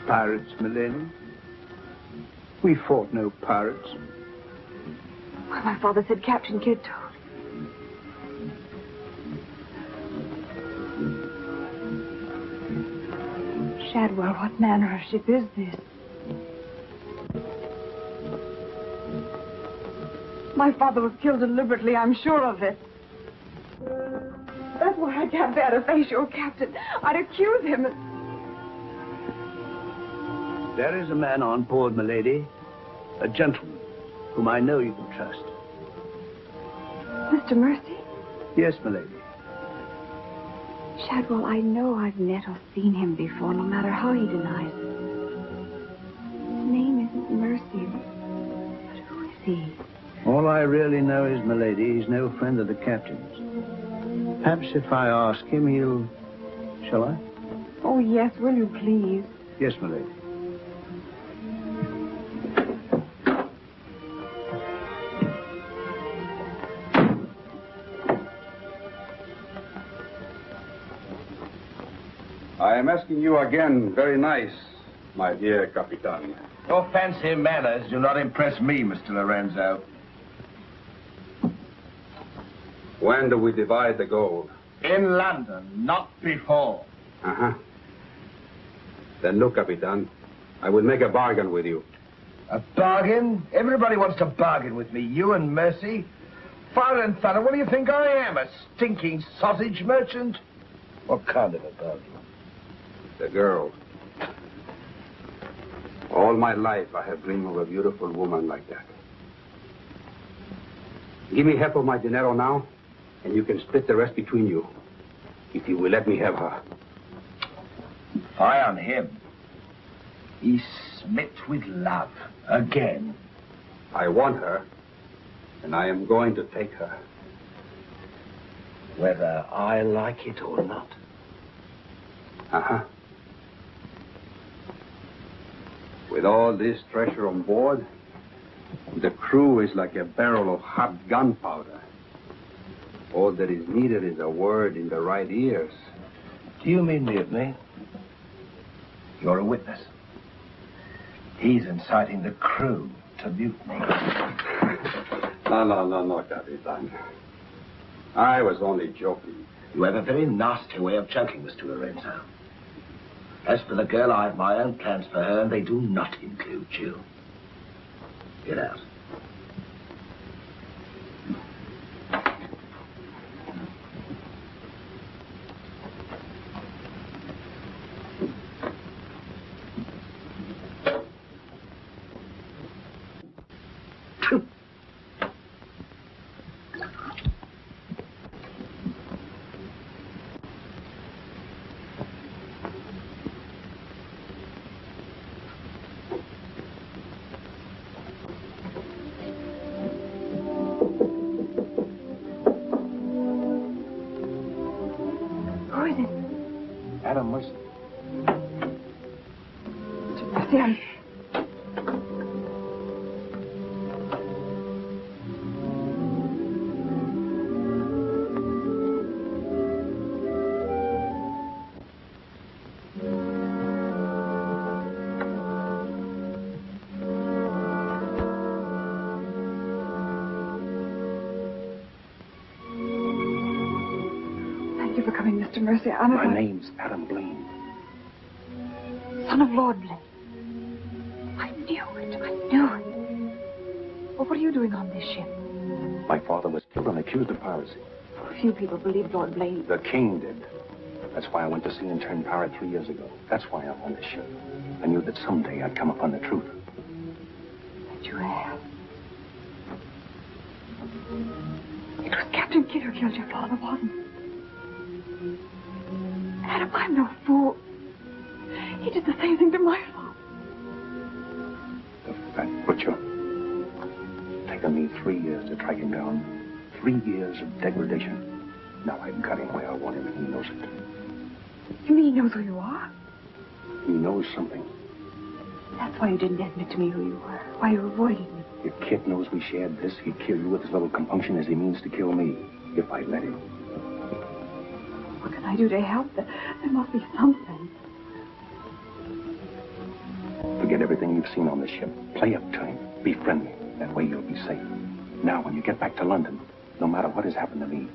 Pirates, milady? We fought no pirates. Well, my father said Captain Kidd told. Shadwell, what manner of ship is this? My father was killed deliberately, I'm sure of it. That's why I can't bear to face your captain. I'd accuse him. There is a man on board, milady. A gentleman whom I know you can trust. Mr. Mercy? Yes, milady. Shadwell, I know I've met or seen him before, no matter how he denies it. His name isn't Mercy. But who is he? All I really know is, milady, he's no friend of the captain's. Perhaps if I ask him, he'll... Shall I? Oh, yes, will you please? Yes, milady. I am asking you again, very nice, my dear Capitaine. Your fancy manners do not impress me, Mr. Lorenzo. When do we divide the gold? In London, not before. Uh-huh. Then look, Capitaine, I will make a bargain with you. A bargain? Everybody wants to bargain with me. You and Mercy. Fire and thunder, what do you think I am? A stinking sausage merchant? What kind of a bargain? The girl. All my life I have dreamed of a beautiful woman like that. Give me half of my dinero now, and you can split the rest between you. If you will let me have her. Fie on him. He's smit with love. Again. I want her, and I am going to take her. Whether I like it or not. Uh-huh. With all this treasure on board, the crew is like a barrel of hot gunpowder. All that is needed is a word in the right ears. Do you mean mutiny? You're a witness. He's inciting the crew to mutiny. No, Capitaine. I was only joking. You have a very nasty way of joking, Mr. Lorenzo. As for the girl, I have my own plans for her, and they do not include you. Get out. Mr. Mercy, My name's Adam Blaine. Son of Lord Blaine. I knew it. Well, what are you doing on this ship? My father was killed and accused of piracy. Few people believed Lord Blaine. The king did. That's why I went to sea and turned pirate 3 years ago. That's why I'm on this ship. I knew that someday I'd come upon the truth. But you have. It was Captain Kidd who killed your father, wasn't it? Adam, I'm no fool. He did the same thing to my father. The fat butcher. Taken me 3 years to track him down. 3 years of degradation. Now I've got him where I want him, and he knows it. You mean he knows who you are? He knows something. That's why you didn't admit to me who you were. Why you avoided me. If Kit knows we shared this, he'd kill you with as little compunction as he means to kill me. If I let him. What can I do to help? There must be something. Forget everything you've seen on the ship. Play up to him. Be friendly. That way you'll be safe. Now, when you get back to London, no matter what has happened to me,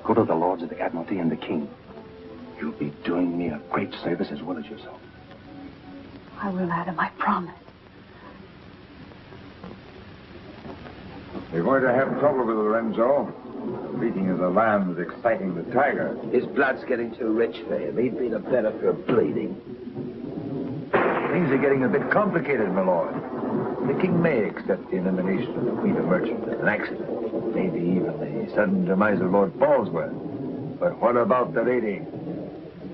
go to the Lords of the Admiralty and the King. You'll be doing me a great service as well as yourself. I will, Adam. I promise. You're going to have trouble with Lorenzo. The beating of the lamb is exciting the tiger. His blood's getting too rich for him. He'd be the better for bleeding. Things are getting a bit complicated, my lord. The king may accept the elimination of the Queen of Merchants as an accident. Maybe even the sudden demise of Lord Falsworth. But what about the lady?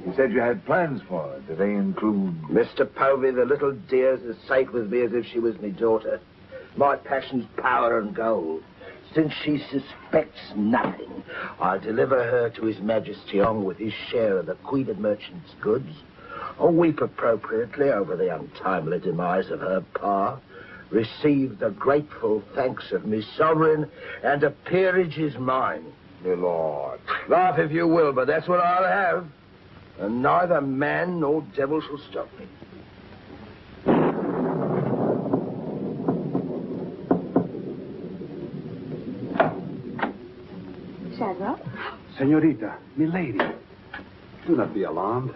You said you had plans for her. Do they include... Mr. Povey, the little dear's as safe with me as if she was my daughter. My passion's power and gold. Since she suspects nothing, I'll deliver her to His Majesty on with his share of the Queen of Merchants' goods, or weep appropriately over the untimely demise of her pa, receive the grateful thanks of me sovereign, and a peerage is mine. My lord. Laugh if you will, but that's what I'll have. And neither man nor devil shall stop me. Shadwell. Senorita, milady, do not be alarmed.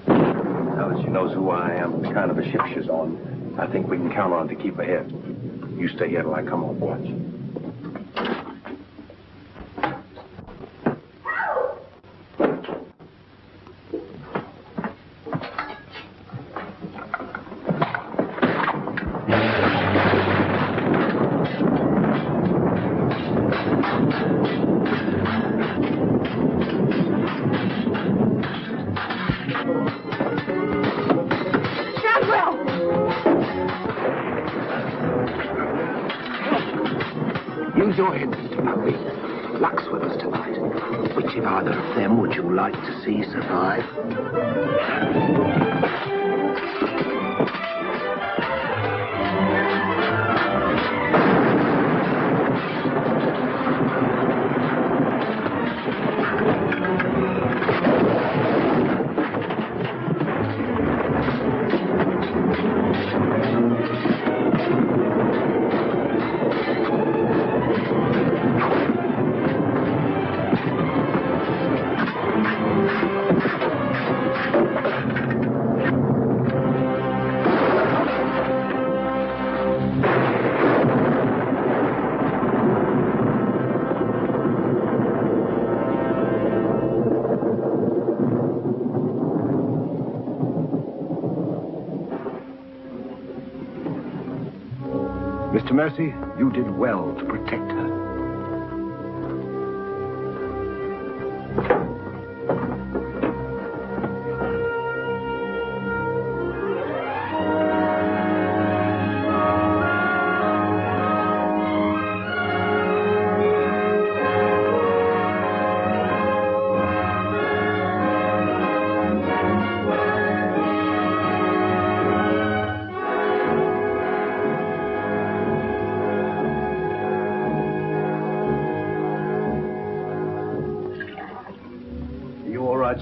Now that she knows who I am, the kind of a ship she's on, I think we can count on to keep ahead. You stay here till I come off watch. Use your head, Mr. Buckley. Luck's with us tonight. Which of either of them would you like to see survive? Mr. Mercy, you did well to protect her.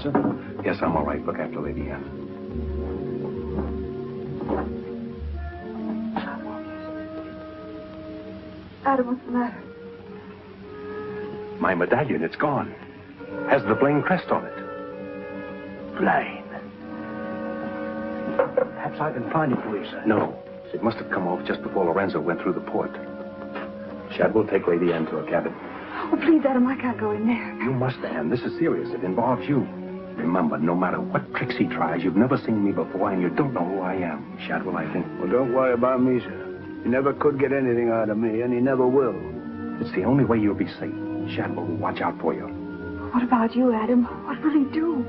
Sir? Yes, I'm all right. Look after Lady Anne. Adam, what's the matter? My medallion, it's gone. Has the Blaine crest on it. Blaine. Perhaps I can find it for you, sir. No. It must have come off just before Lorenzo went through the port. Shad will take Lady Anne to her cabin. Oh, please, Adam, I can't go in there. You must, Anne. This is serious. It involves you. Remember, no matter what tricks he tries, you've never seen me before, and you don't know who I am. Shadwell, I think. Well, don't worry about me, sir. You never could get anything out of me, and you never will. It's the only way you'll be safe. Shadwell will watch out for you. What about you, Adam? What will he do?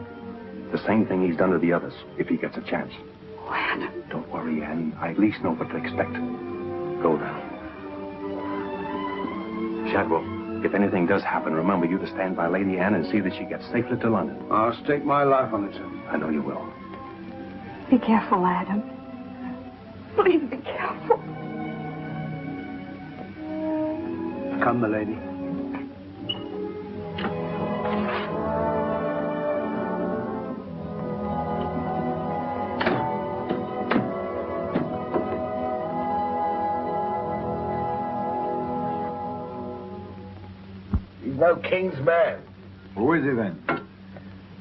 The same thing he's done to the others, if he gets a chance. Oh, Adam. Don't worry, Anne. I at least know what to expect. Go now. Shadwell. If anything does happen, remember you to stand by Lady Anne and see that she gets safely to London. I'll stake my life on it, sir. I know you will. Be careful, Adam. Please be careful. Come, my lady. No king's man. Who is he then?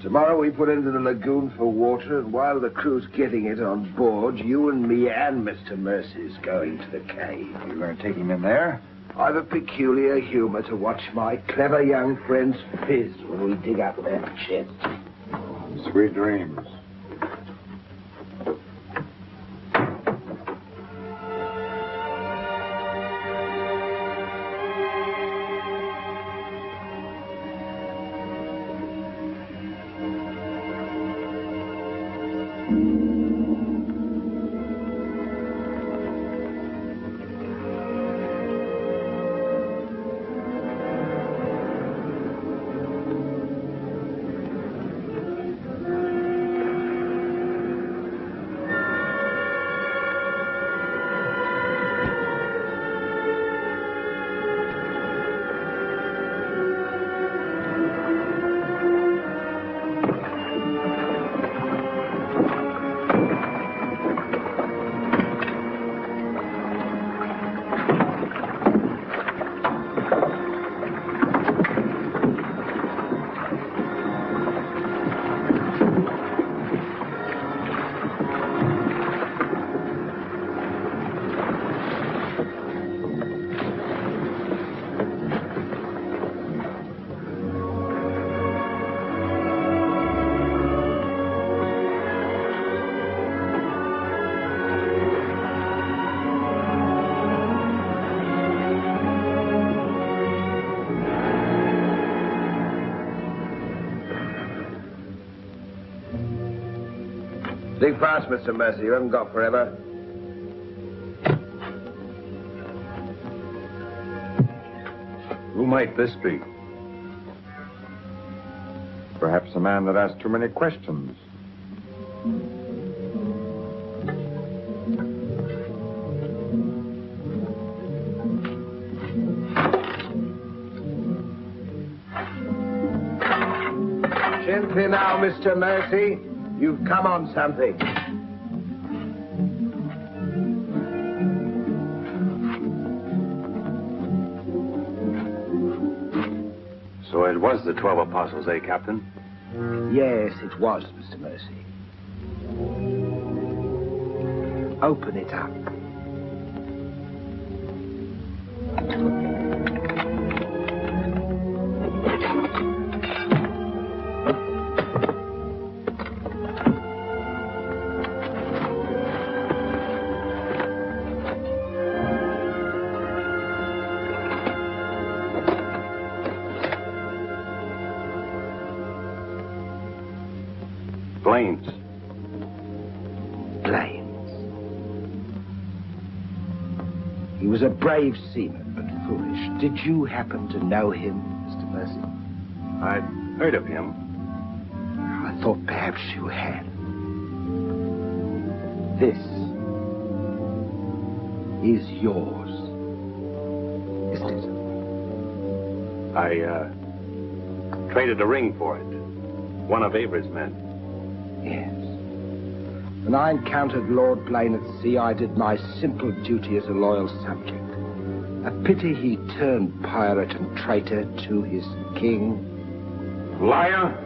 Tomorrow we put into the lagoon for water, and while the crew's getting it on board, you and me and Mr. Mercy's going to the cave. You're going to take him in there? I've a peculiar humor to watch my clever young friends fizz when we dig up that chest. Sweet dreams. Speak fast, Mr. Mercer. You haven't got forever. Who might this be? Perhaps a man that asks too many questions. Gently now, Mr. Mercy. You've come on something. So it was the 12 apostles, eh, Captain? Yes, it was, Mr. Mercy. Open it up. Planes. Planes. He was a brave seaman, but foolish. Did you happen to know him, Mr. Mercy? I'd heard of him. I thought perhaps you had. This is yours, isn't it? I traded a ring for it. One of Avery's men. Yes. When I encountered Lord Blaine at sea, I did my simple duty as a loyal subject. A pity he turned pirate and traitor to his king. Liar!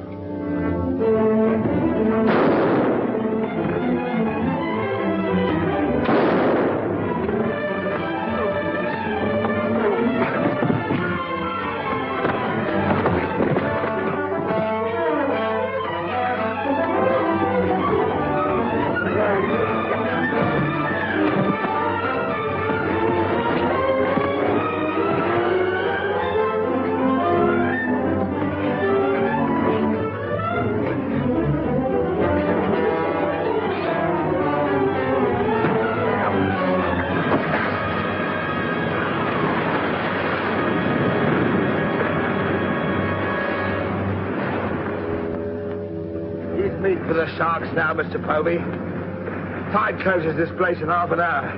For the sharks now, Mr. Povey. Tide closes this place in half an hour.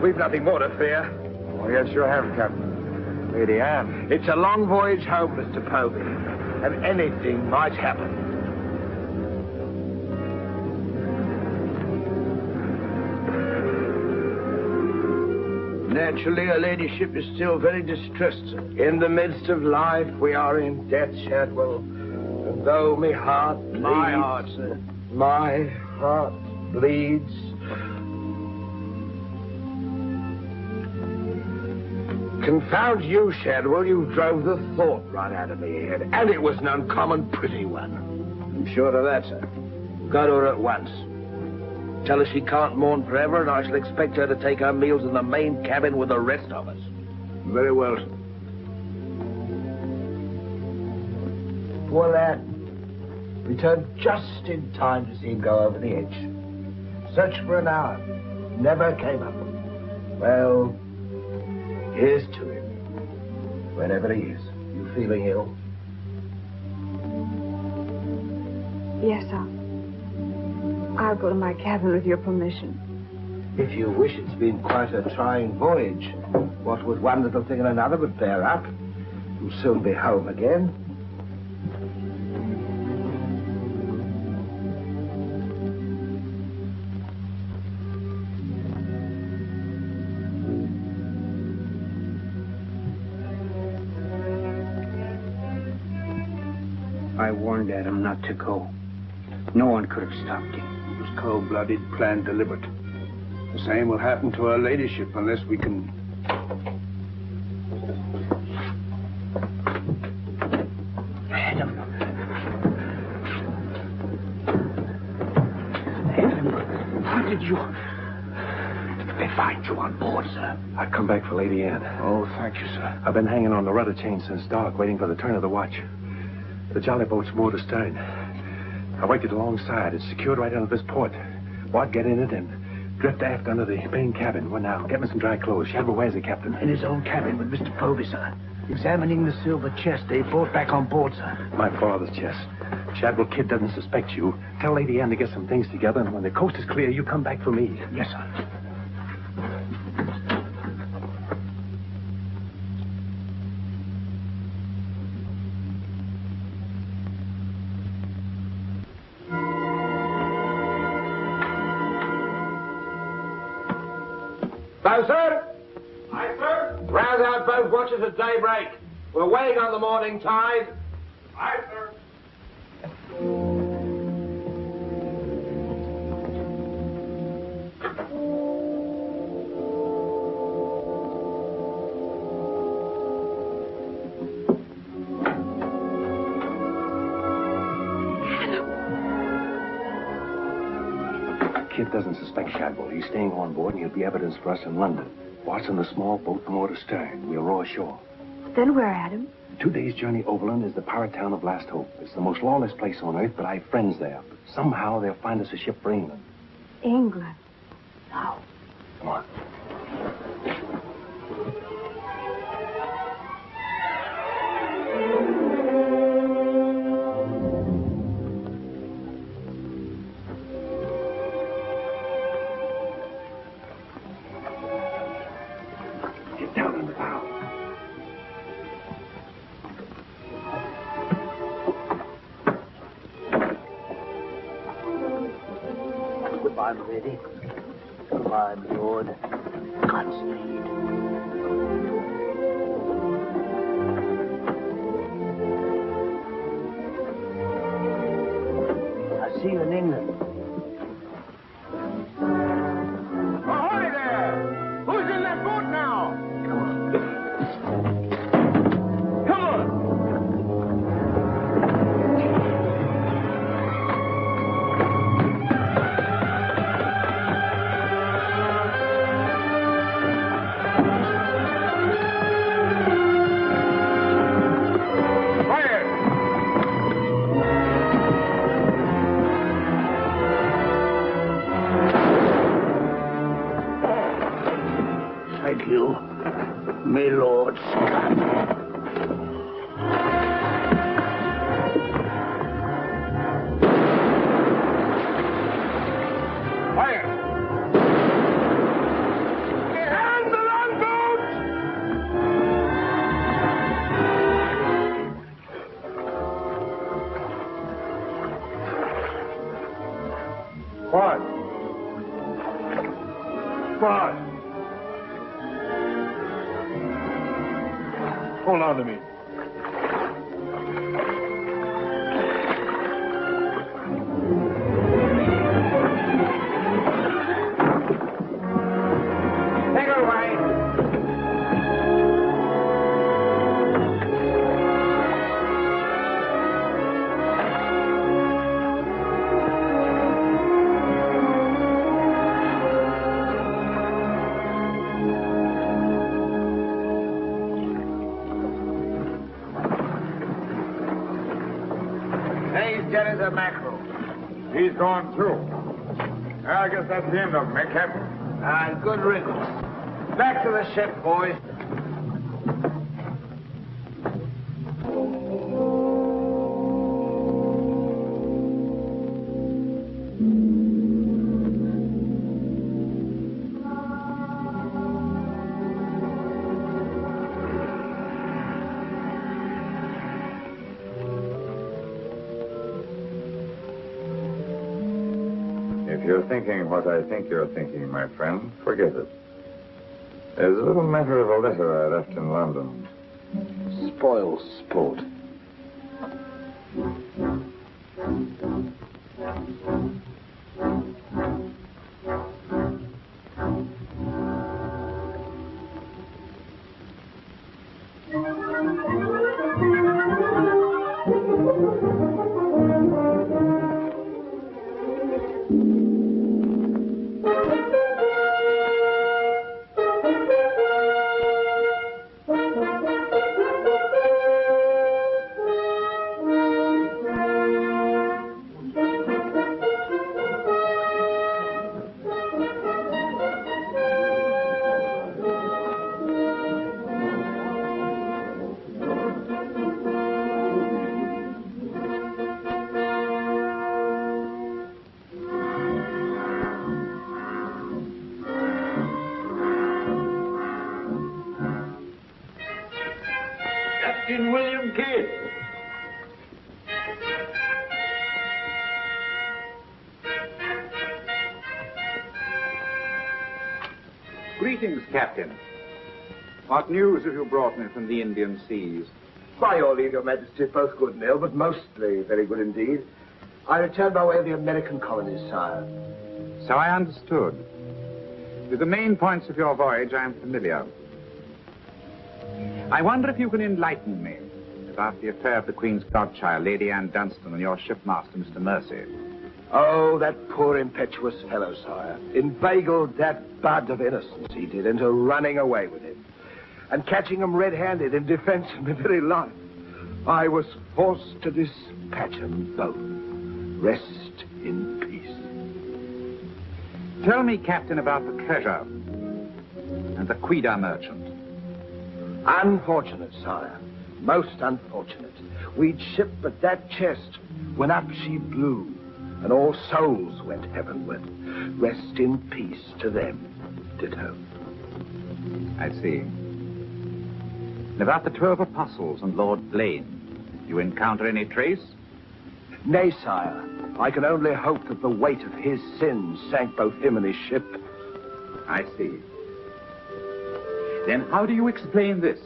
We've nothing more to fear. Oh, yes, you have, Captain. Lady Anne. It's a long voyage home, Mr. Povey, and anything might happen. Naturally, her ladyship is still very distressed. In the midst of life, we are in death, Shadwell. And though my heart bleeds... My heart, sir. My heart bleeds. Confound you, Shadwell. You drove the thought right out of my head. And it was an uncommon pretty one. I'm sure of that, sir. Go to her at once. Tell her she can't mourn forever, and I shall expect her to take her meals in the main cabin with the rest of us. Very well, sir. Poor lad. Returned just in time to see him go over the edge. Searched for an hour. Never came up. Well, here's to him. Wherever he is. You feeling ill? Yes, sir. I'll go to my cabin with your permission. If you wish, it's been quite a trying voyage. What with one little thing and another would bear up. You'll soon be home again. I warned Adam not to go. No one could have stopped him. It was cold-blooded, planned, deliberate. The same will happen to her ladyship unless we can... Adam, how did you... They find you on board, sir? I've come back for Lady Anne. Oh, thank you, sir. I've been hanging on the rudder chain since dark, waiting for the turn of the watch. The jolly boat's moored astern. I waited alongside. It's secured right under this port. Bart, get in it and drift aft under the main cabin. Well, now, get me some dry clothes. Shadwell, where's the captain? In his own cabin with Mr. Povey, sir. Examining the silver chest they brought back on board, sir. My father's chest. Shadwell Kid doesn't suspect you. Tell Lady Anne to get some things together, and when the coast is clear, you come back for me. Yes, sir. Bow, sir? Aye, sir. Rouse out both watches at daybreak. We're waiting on the morning tide. Aye, sir. Kid doesn't suspect Shadwell. He's staying on board, and he'll be evidence for us in London. Bart's in the small boat from Moore to stern. We'll row ashore. Then where, Adam? 2 days' journey overland is the pirate town of Last Hope. It's the most lawless place on earth, but I have friends there. But somehow they'll find us a ship for England. England. Now. Come on. Goodbye, milady. Goodbye, my lord. Godspeed. I'll see you in England. Ahoy there! Who's in that boat now? Come on. Thank you, my Lord Scott. Fire! And the longboat! What? What? Hold on to me. Take her away. These jetties are mackerel. He's gone too. I guess that's the end of him, eh, Captain? Good riddance. Back to the ship, boys. If you're thinking what I think you're thinking, my friend, forget it. There's a little matter of a letter I left in London. Spoil sport. William Kidd. Greetings, Captain. What news have you brought me from the Indian seas? By your leave, Your Majesty, both good and ill, but mostly very good indeed. I returned by way of the American colonies, sire. So I understood. With the main points of your voyage, I am familiar. I wonder if you can enlighten me about the affair of the Queen's godchild, Lady Anne Dunstan, and your shipmaster, Mr. Mercy. Oh, that poor impetuous fellow, sire. Inveigled that bud of innocence, he did, into running away with him. And catching him red-handed in defense of my very life. I was forced to dispatch them both. Rest in peace. Tell me, Captain, about the treasure and the Quida merchant. Unfortunate, sire. Most unfortunate. We'd shipped but that chest when up she blew, and all souls went heavenward. Rest in peace to them. Ditto. I see. And about the 12 apostles and Lord Blaine, you encounter any trace? Nay, sire. I can only hope that the weight of his sins sank both him and his ship. I see. Then how do you explain this?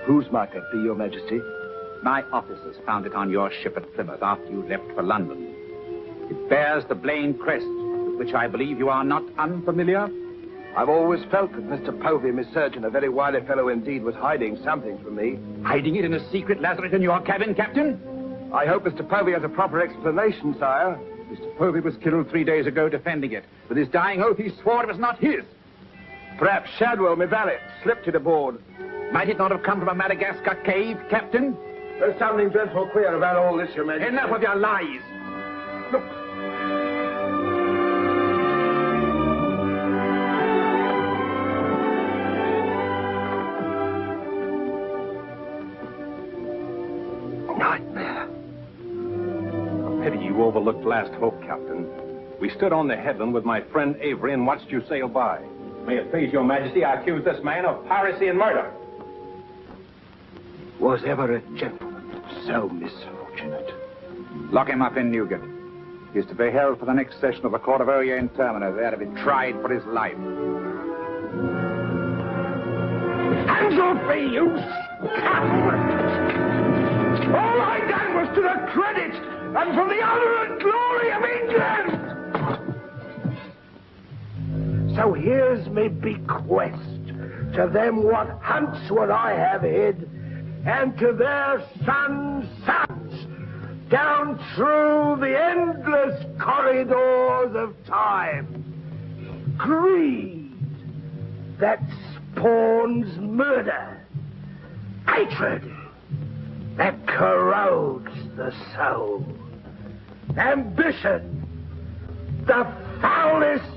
Whose might that be, Your Majesty? My officers found it on your ship at Plymouth after you left for London. It bears the Blaine crest, with which I believe you are not unfamiliar. I've always felt that Mr. Povey, my surgeon, a very wily fellow indeed, was hiding something from me. Hiding it in a secret lazaret in your cabin, Captain? I hope Mr. Povey has a proper explanation, sire. Mr. Povey was killed 3 days ago defending it. With his dying oath, he swore it was not his. Perhaps Shadwell, my valet, slipped it aboard. Might it not have come from a Madagascar cave, Captain? There's something dreadful queer about all this, Your Majesty. Enough of your lies. Look. Nightmare. Pity you overlooked last hope, Captain. We stood on the headland with my friend Avery and watched you sail by. May it please your majesty, I accuse this man of piracy and murder. Was ever a gentleman so misfortunate? Lock him up in Newgate. He is to be held for the next session of the Court of Oyer in Terminer, there to be tried for his life. Hands off me, you scum! All I done was to the credit and for the honor and glory of England! So here's me bequest to them what hunts what I have hid, and to their sons' sons, down through the endless corridors of time. Greed that spawns murder. Hatred that corrodes the soul. Ambition, the foulest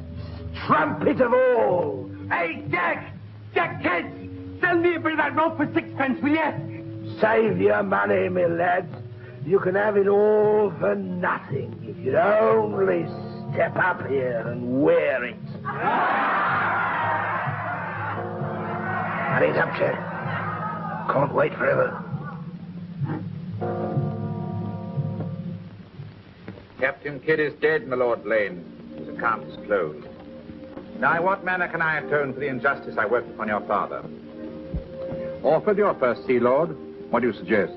trumpet of all. Hey, Jack! Jack Kent! Sell me a bit of that rope for 6 will you? Save your money, my lad. You can have it all for nothing if you'd only step up here and wear it. Hurry it up, Jack. Can't wait forever. Captain Kidd is dead, my Lord Blaine. His account is closed. Now, in what manner can I atone for the injustice I worked upon your father? Or for your first Sea Lord? What do you suggest?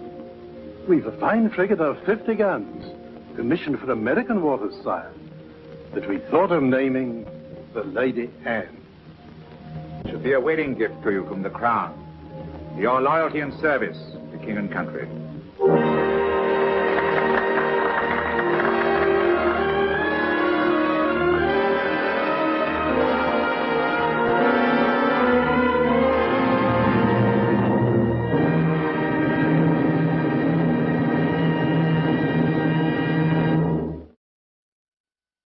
We've a fine frigate of 50 guns, commissioned for American waters, sire, that we thought of naming the Lady Anne. It should be a wedding gift to you from the Crown. Your loyalty and service to king and country.